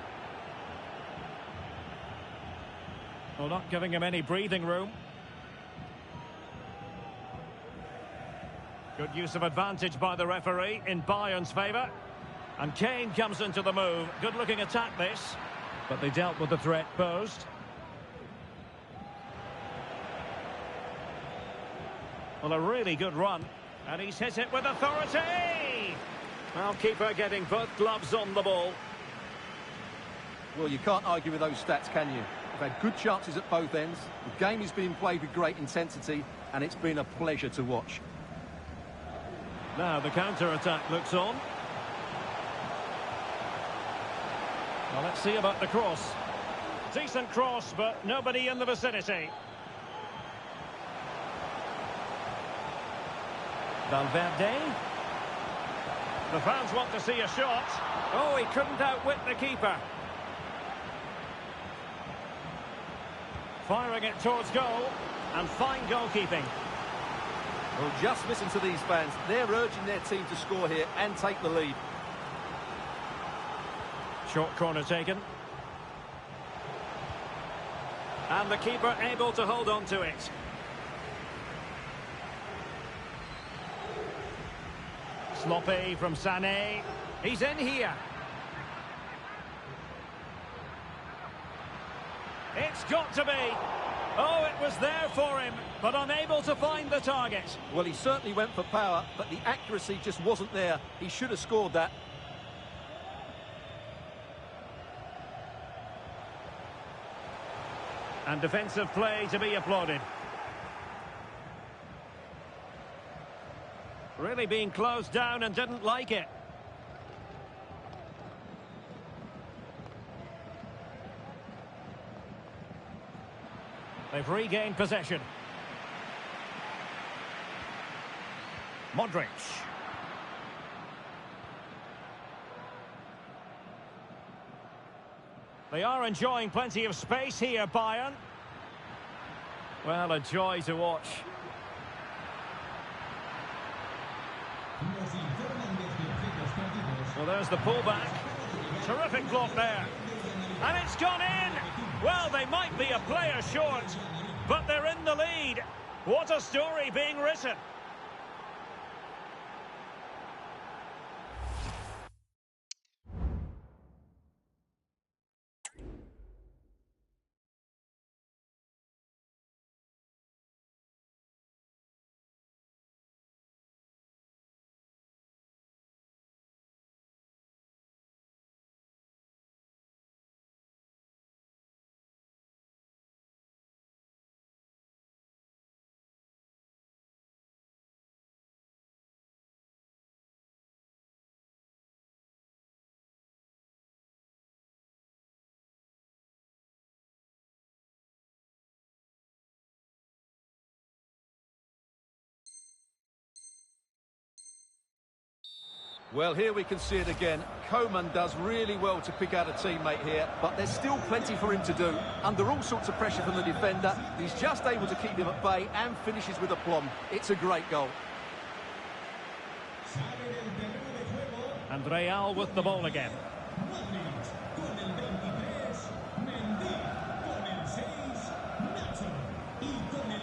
Well, not giving him any breathing room. Good use of advantage by the referee in Bayern's favour. And Kane comes into the move. Good-looking attack, this. But they dealt with the threat posed. Well, a really good run. And he's hit it with authority! Well, keeper getting both gloves on the ball. Well, you can't argue with those stats, can you? They've had good chances at both ends. The game is being played with great intensity, and it's been a pleasure to watch. Now the counter-attack looks on. Well, let's see about the cross. Decent cross, but nobody in the vicinity. Valverde. The fans want to see a shot. Oh, he couldn't outwit the keeper. Firing it towards goal. And fine goalkeeping. Well, just listen to these fans. They're urging their team to score here and take the lead. Short corner taken. And the keeper able to hold on to it. Sloppy from Sané. He's in here. It's got to be. Oh, it was there for him, but unable to find the target. Well, he certainly went for power, but the accuracy just wasn't there. He should have scored that. And defensive play to be applauded. Really being closed down and didn't like it. They've regained possession. Modric. They are enjoying plenty of space here, Bayern. Well, a joy to watch. Well, there's the pullback. Terrific block there. And it's gone in. Well, they might be a player short, but they're in the lead. What a story being written. Well, here we can see it again. Coman does really well to pick out a teammate here, but there's still plenty for him to do. Under all sorts of pressure from the defender, he's just able to keep him at bay and finishes with aplomb. It's a great goal. And Real with the ball again.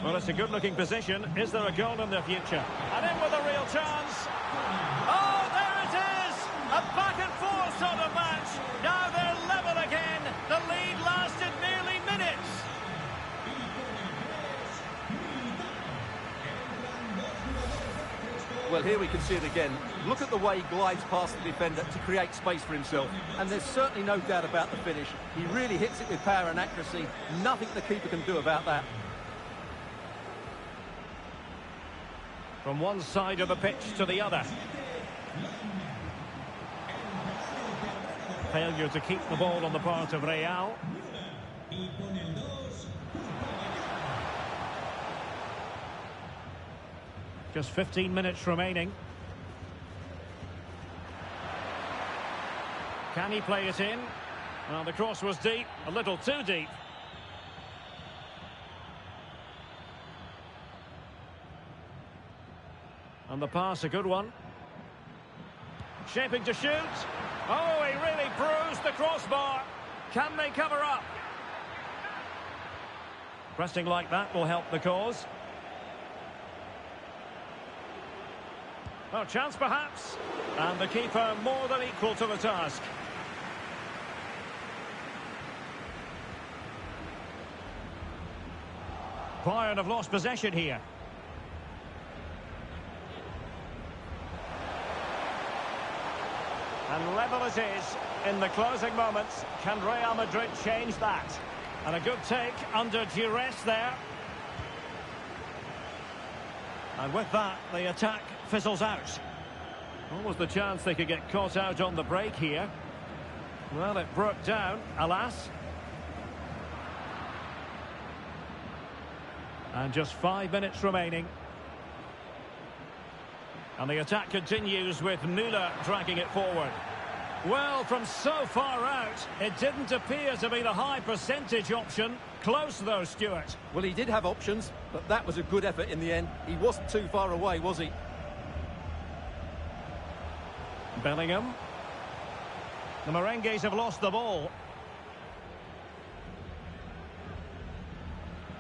Well, it's a good-looking position. Is there a goal in the future? And in with a real chance. Oh, there it is! A back-and-forth sort of match. Now they're level again. The lead lasted nearly minutes. Well, here we can see it again. Look at the way he glides past the defender to create space for himself. And there's certainly no doubt about the finish. He really hits it with power and accuracy. Nothing the keeper can do about that. From one side of the pitch to the other. Failure to keep the ball on the part of Real. Just 15 minutes remaining. Can he play it in? Well, the cross was deep, a little too deep. And the pass, a good one. Shaping to shoot. Oh, he really bruised the crossbar. Can they cover up? Pressing like that will help the cause. Oh, chance perhaps. And the keeper more than equal to the task. Bayern have lost possession here. And level it is in the closing moments. Can Real Madrid change that? And a good take under duress there. And with that, the attack fizzles out. What was the chance they could get caught out on the break here? Well, it broke down, alas. And just 5 minutes remaining. And the attack continues with Müller dragging it forward. Well, from so far out, it didn't appear to be the high percentage option. Close though, Stuart. Well, he did have options, but that was a good effort in the end. He wasn't too far away, was he? Bellingham. The Merengues have lost the ball.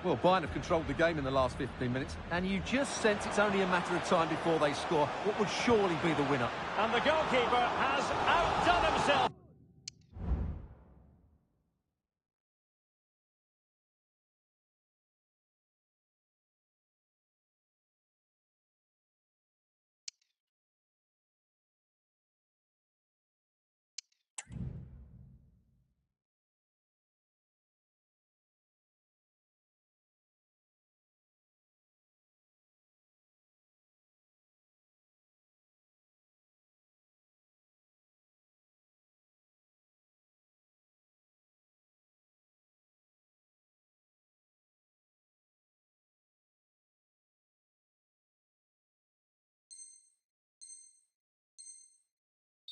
Well, Bayern have controlled the game in the last 15 minutes, and you just sense it's only a matter of time before they score what would surely be the winner. And the goalkeeper has outdone himself.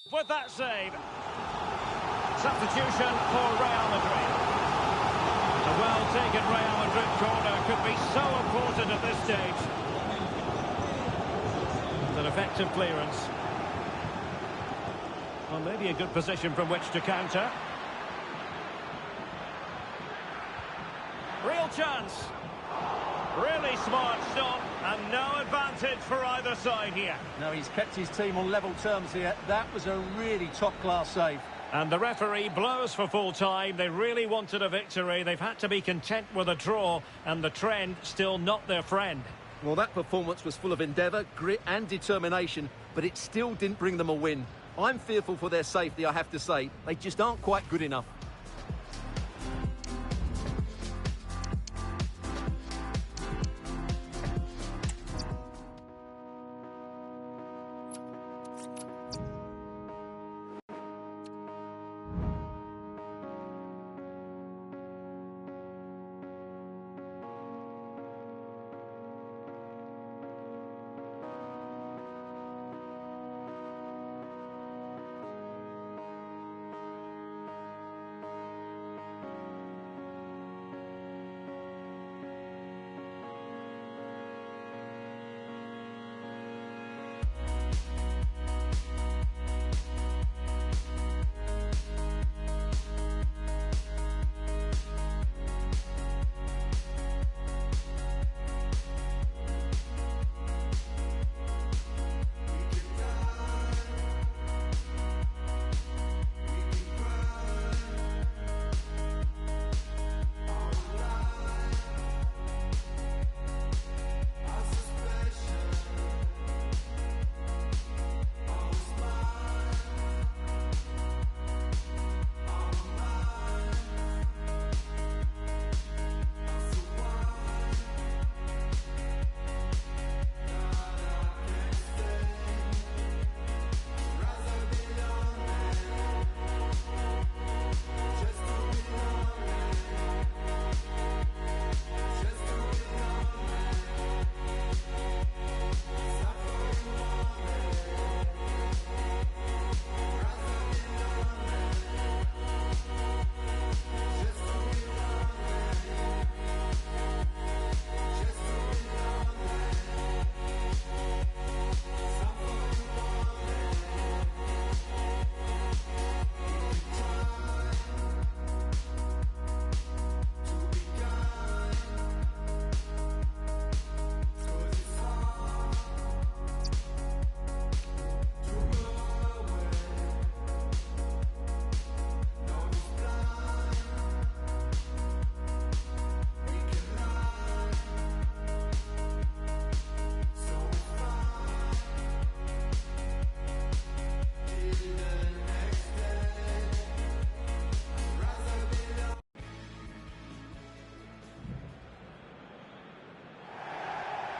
With that save, substitution for Real Madrid. A well-taken Real Madrid corner could be so important at this stage. It's an effective clearance. Well, maybe a good position from which to counter. Real chance. Really smart stop, and no advantage for either side here. No, he's kept his team on level terms here. That was a really top-class save. And the referee blows for full time. They really wanted a victory. They've had to be content with a draw, and the trend still not their friend. Well, that performance was full of endeavour, grit and determination, but it still didn't bring them a win. I'm fearful for their safety, I have to say. They just aren't quite good enough.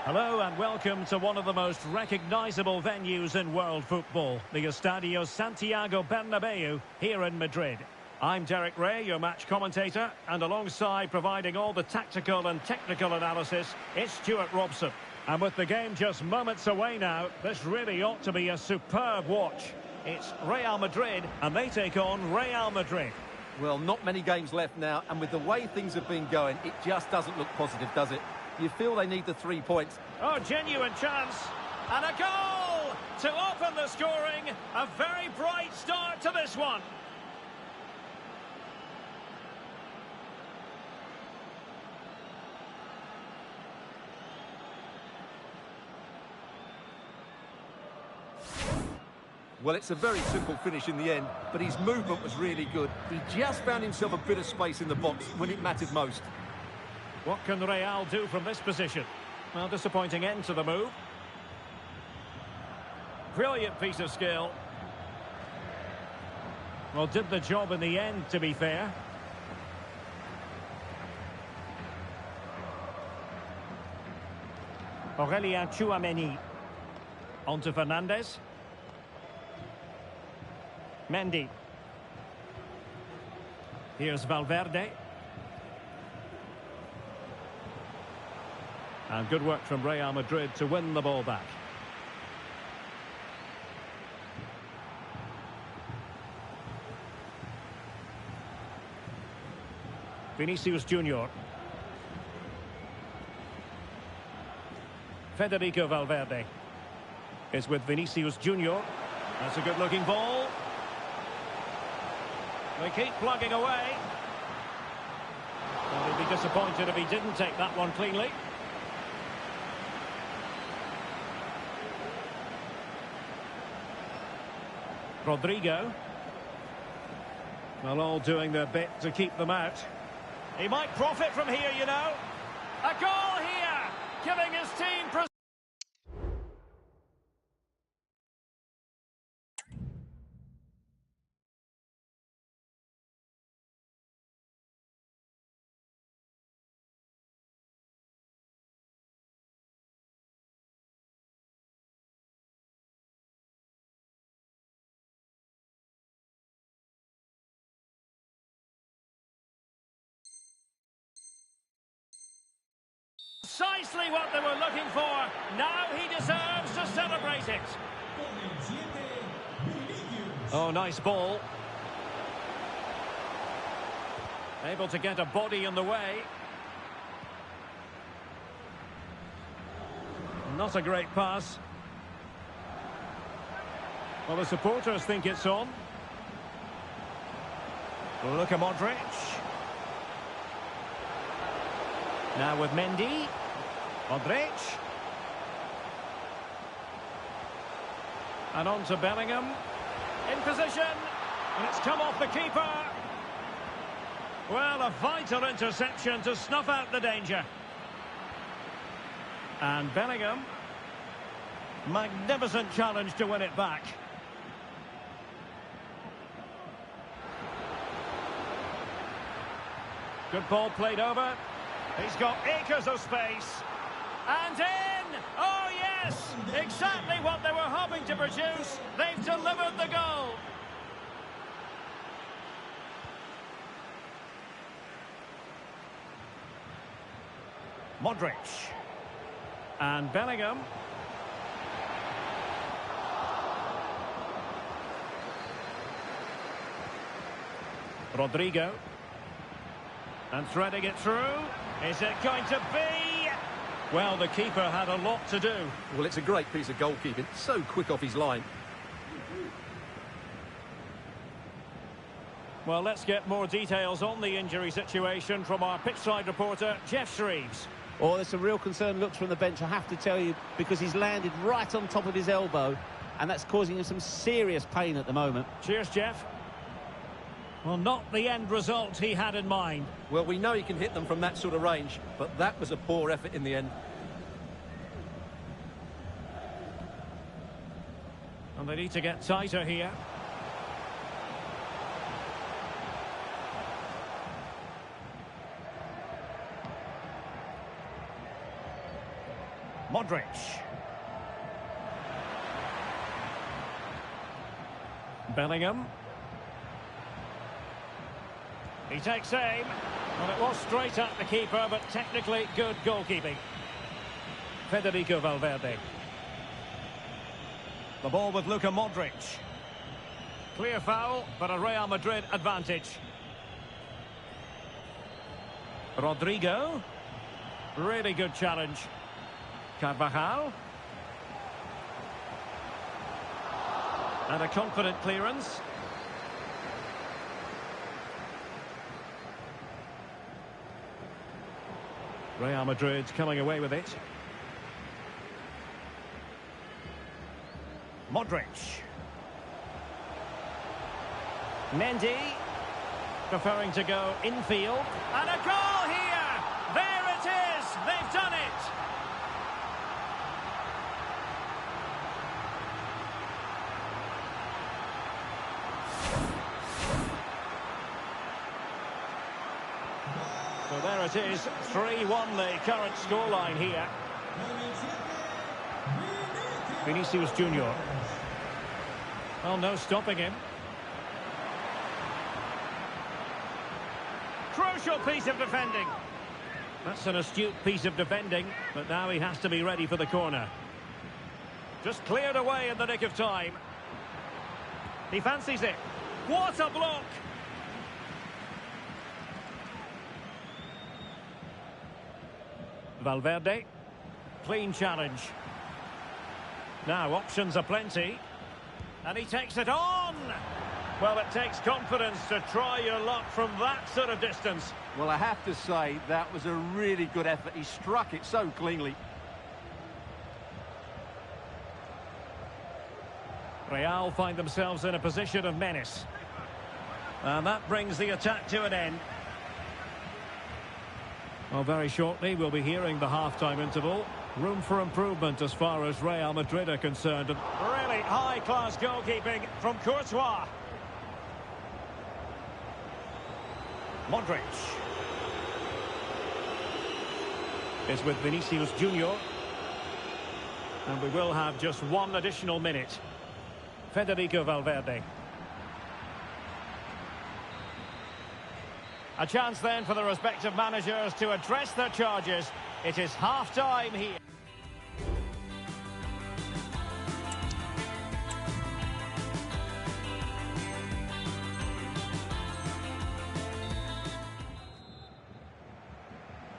Hello and welcome to one of the most recognisable venues in world football, the Estadio Santiago Bernabeu here in Madrid. I'm Derek Ray, your match commentator, and alongside providing all the tactical and technical analysis, it's Stuart Robson. And with the game just moments away now, this really ought to be a superb watch. It's Real Madrid, and they take on Real Madrid. Well, not many games left now, and with the way things have been going, it just doesn't look positive, does it? You feel they need the 3 points. Oh, genuine chance. And a goal to open the scoring. A very bright start to this one. Well, it's a very simple finish in the end, but his movement was really good. He just found himself a bit of space in the box when it mattered most. What can Real do from this position? Well, disappointing end to the move. Brilliant piece of skill. Well, did the job in the end, to be fair. Aurelien Tchouameni. On to Fernandes. Mendy. Here's Valverde. And good work from Real Madrid to win the ball back. Vinicius Junior. Federico Valverde is with Vinicius Junior. That's a good-looking ball. They keep plugging away. Well, he'd be disappointed if he didn't take that one cleanly. Rodrigo. Well, all doing their bit to keep them out. He might profit from here, you know. A goal here, giving his team... Precisely what they were looking for. Now he deserves to celebrate it. Oh, nice ball. Able to get a body in the way. Not a great pass. Well, the supporters think it's on. Luka Modric. Now with Mendy. Modric. And on to Bellingham. In position. And it's come off the keeper. Well, a vital interception to snuff out the danger. And Bellingham. Magnificent challenge to win it back. Good ball played over. He's got acres of space. And in! Oh, yes! Exactly what they were hoping to produce. They've delivered the goal. Modric. And Bellingham. Rodrigo. And threading it through. Is it going to be? Well, the keeper had a lot to do. Well, it's a great piece of goalkeeping. So quick off his line. Well, let's get more details on the injury situation from our pitchside reporter, Jeff Shreves. Oh, there's some real concerned looks from the bench, I have to tell you, because he's landed right on top of his elbow, and that's causing him some serious pain at the moment. Cheers, Jeff. Well, not the end result he had in mind. Well, we know he can hit them from that sort of range, but that was a poor effort in the end. And they need to get tighter here. Modric. Bellingham. He takes aim. Well, it was straight at the keeper, but technically good goalkeeping. Federico Valverde. The ball with Luka Modric. Clear foul, but a Real Madrid advantage. Rodrigo. Really good challenge. Carvajal. And a confident clearance. Real Madrid coming away with it. Modric. Mendy. Preferring to go infield. And a goal here! There it is! They've done it! So there it is, 3-1 the current scoreline here. Vinicius Junior. Well, no stopping him. Crucial piece of defending. That's an astute piece of defending, but now he has to be ready for the corner. Just cleared away in the nick of time. He fancies it. What a block! Valverde. Clean challenge. Now options are plenty. And he takes it on! Well, it takes confidence to try your luck from that sort of distance. Well, I have to say, that was a really good effort. He struck it so cleanly. Real find themselves in a position of menace. And that brings the attack to an end. Well, very shortly we'll be hearing the half-time interval. Room for improvement as far as Real Madrid are concerned. And really high-class goalkeeping from Courtois. Modric. Is with Vinicius Junior. And we will have just one additional minute. Federico Valverde. A chance then for the respective managers to address their charges. It is half-time here.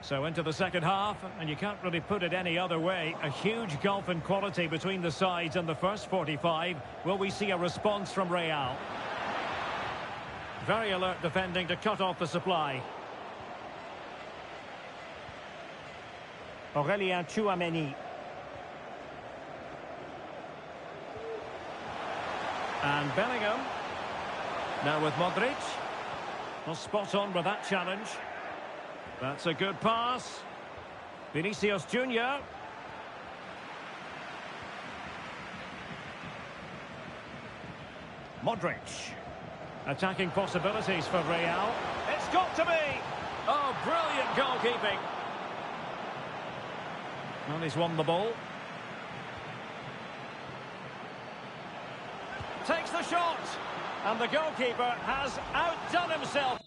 So into the second half, and you can't really put it any other way. A huge gulf in quality between the sides in the first 45. Will we see a response from Real? Very alert defending to cut off the supply. Aurelien Tchouameni. And Bellingham. Now with Modric. Well, spot on with that challenge. That's a good pass. Vinicius Junior. Modric. Attacking possibilities for Real. It's got to be! Oh, brilliant goalkeeping. Well, he's won the ball. Takes the shot. And the goalkeeper has outdone himself.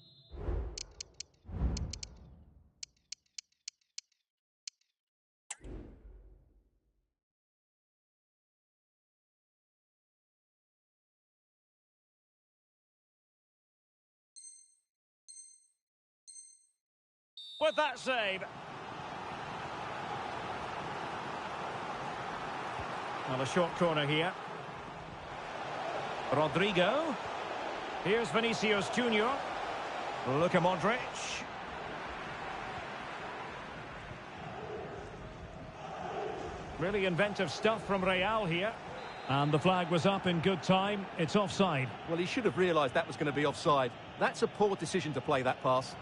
With that save. Well, a short corner here. Rodrigo. Here's Vinicius Junior. Luka Modric. Really inventive stuff from Real here. And the flag was up in good time. It's offside. Well, he should have realised that was going to be offside. That's a poor decision to play that pass.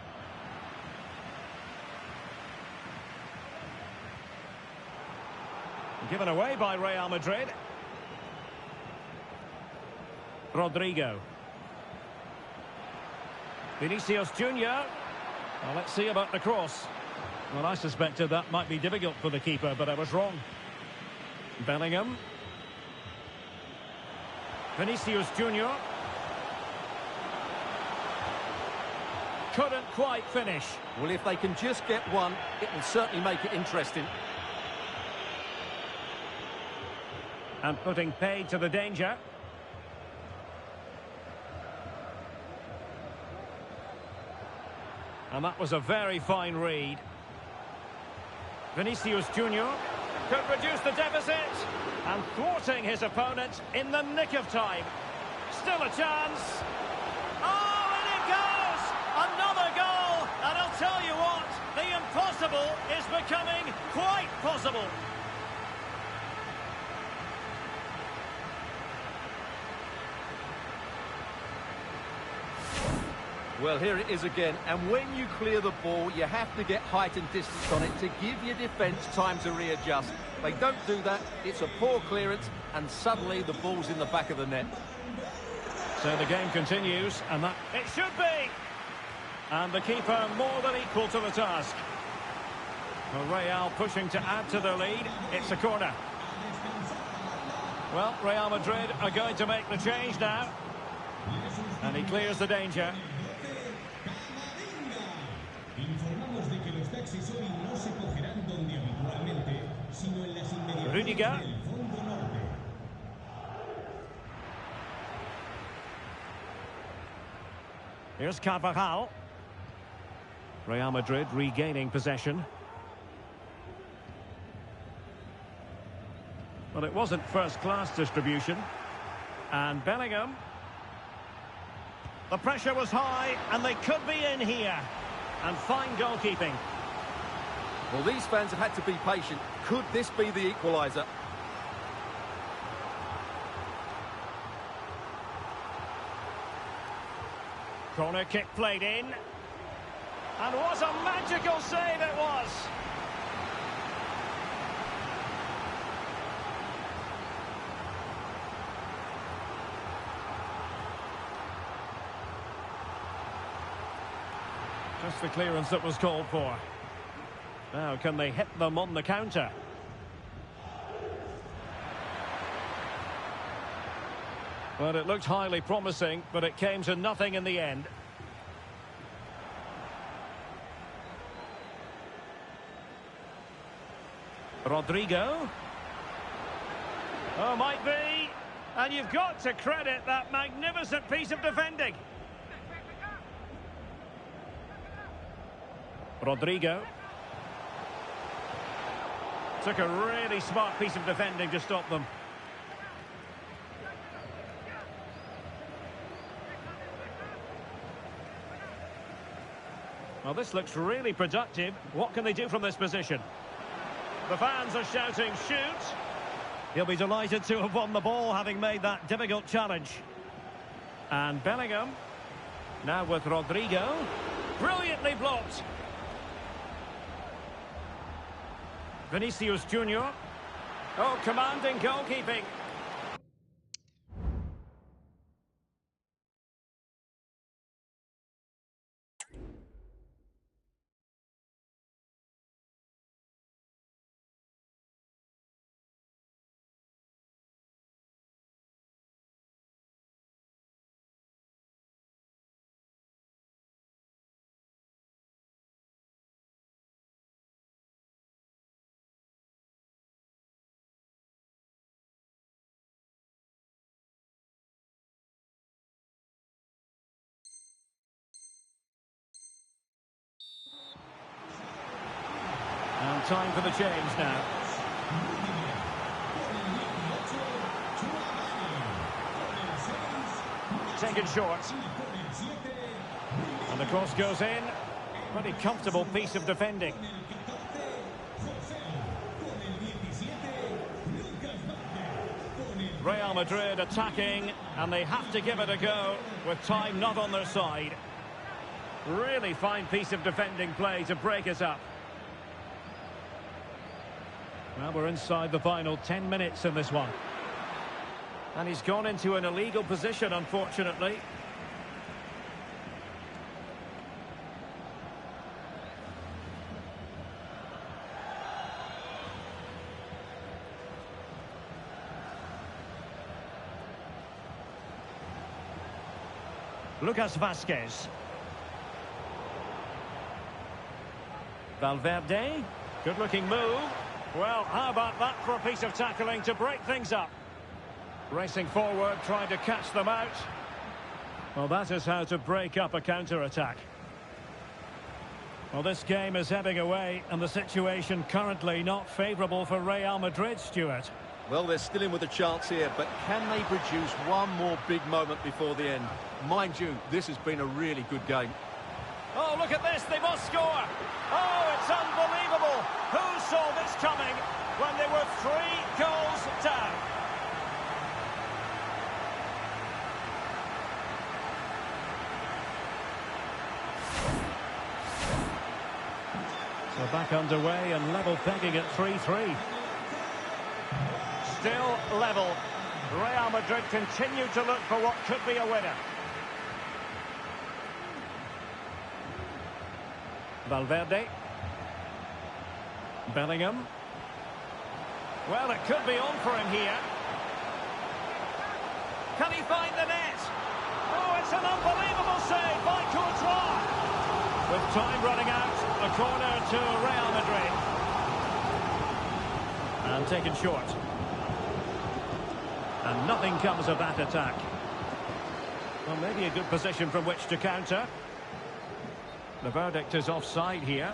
Given away by Real Madrid. Rodrigo. Vinicius Junior. Well, let's see about the cross. Well, I suspected that might be difficult for the keeper, but I was wrong. Bellingham. Vinicius Junior. Couldn't quite finish. Well, if they can just get one, it will certainly make it interesting. And putting paid to the danger. And that was a very fine read. Vinicius Junior could reduce the deficit. And thwarting his opponent in the nick of time. Still a chance. Oh, and it goes! Another goal! And I'll tell you what, the impossible is becoming quite possible. Well, here it is again, and when you clear the ball, you have to get height and distance on it to give your defence time to readjust. They don't do that, it's a poor clearance, and suddenly the ball's in the back of the net. So the game continues, and that it should be. And the keeper more than equal to the task. Well, Real pushing to add to their lead. It's a corner. Well, Real Madrid are going to make the change now. And he clears the danger. Rudiger. Here's Carvajal. Real Madrid regaining possession. Well, it wasn't first-class distribution. And Bellingham. The pressure was high, and they could be in here. And fine goalkeeping. Well, these fans have had to be patient. Could this be the equaliser? Corner kick played in. And what a magical save it was! Just the clearance that was called for. Now, can they hit them on the counter? Well, it looked highly promising, but it came to nothing in the end. Rodrigo. Oh, might be. And you've got to credit that magnificent piece of defending. Rodrigo. Took a really smart piece of defending to stop them. Well, this looks really productive. What can they do from this position? The fans are shouting, shoot! He'll be delighted to have won the ball, having made that difficult challenge. And Bellingham. Now with Rodrigo. Brilliantly blocked. Vinicius Junior. Oh, commanding goalkeeping. And time for the change now. Taken short. And the cross goes in. Pretty comfortable piece of defending. Real Madrid attacking, and they have to give it a go with time not on their side. Really fine piece of defending play to break us up. Well, we're inside the final 10 minutes in this one. And he's gone into an illegal position, unfortunately. Lucas Vazquez. Valverde. Good-looking move. Well, how about that for a piece of tackling to break things up? Racing forward, trying to catch them out. Well, that is how to break up a counter-attack. Well, this game is ebbing away, and the situation currently not favourable for Real Madrid, Stuart. Well, they're still in with a chance here, but can they produce one more big moment before the end? Mind you, this has been a really good game. Oh, look at this, they must score! Oh, it's unbelievable! Who saw this coming when they were 3 goals down? So back underway and level pegging at 3-3. Still level. Real Madrid continue to look for what could be a winner. Valverde. Bellingham. Well, it could be on for him here. Can he find the net? Oh, it's an unbelievable save by Courtois. With time running out, a corner to Real Madrid. And taken short. And nothing comes of that attack. Well, maybe a good position from which to counter. The verdict is offside here.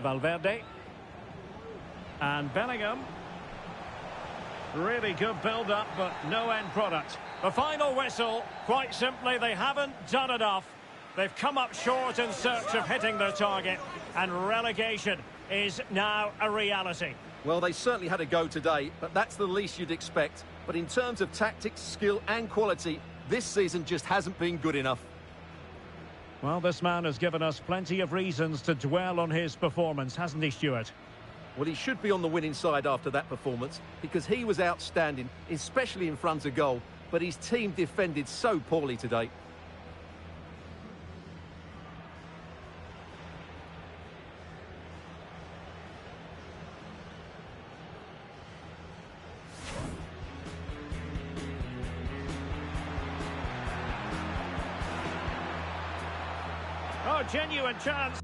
Valverde. And Bellingham. Really good build-up, but no end product. The final whistle, quite simply, they haven't done enough. They've come up short in search of hitting their target, and relegation is now a reality. Well, they certainly had a go today, but that's the least you'd expect. But in terms of tactics, skill and quality, this season just hasn't been good enough. Well, this man has given us plenty of reasons to dwell on his performance, hasn't he, Stuart? Well, he should be on the winning side after that performance because he was outstanding, especially in front of goal, but his team defended so poorly today. Oh, genuine chance.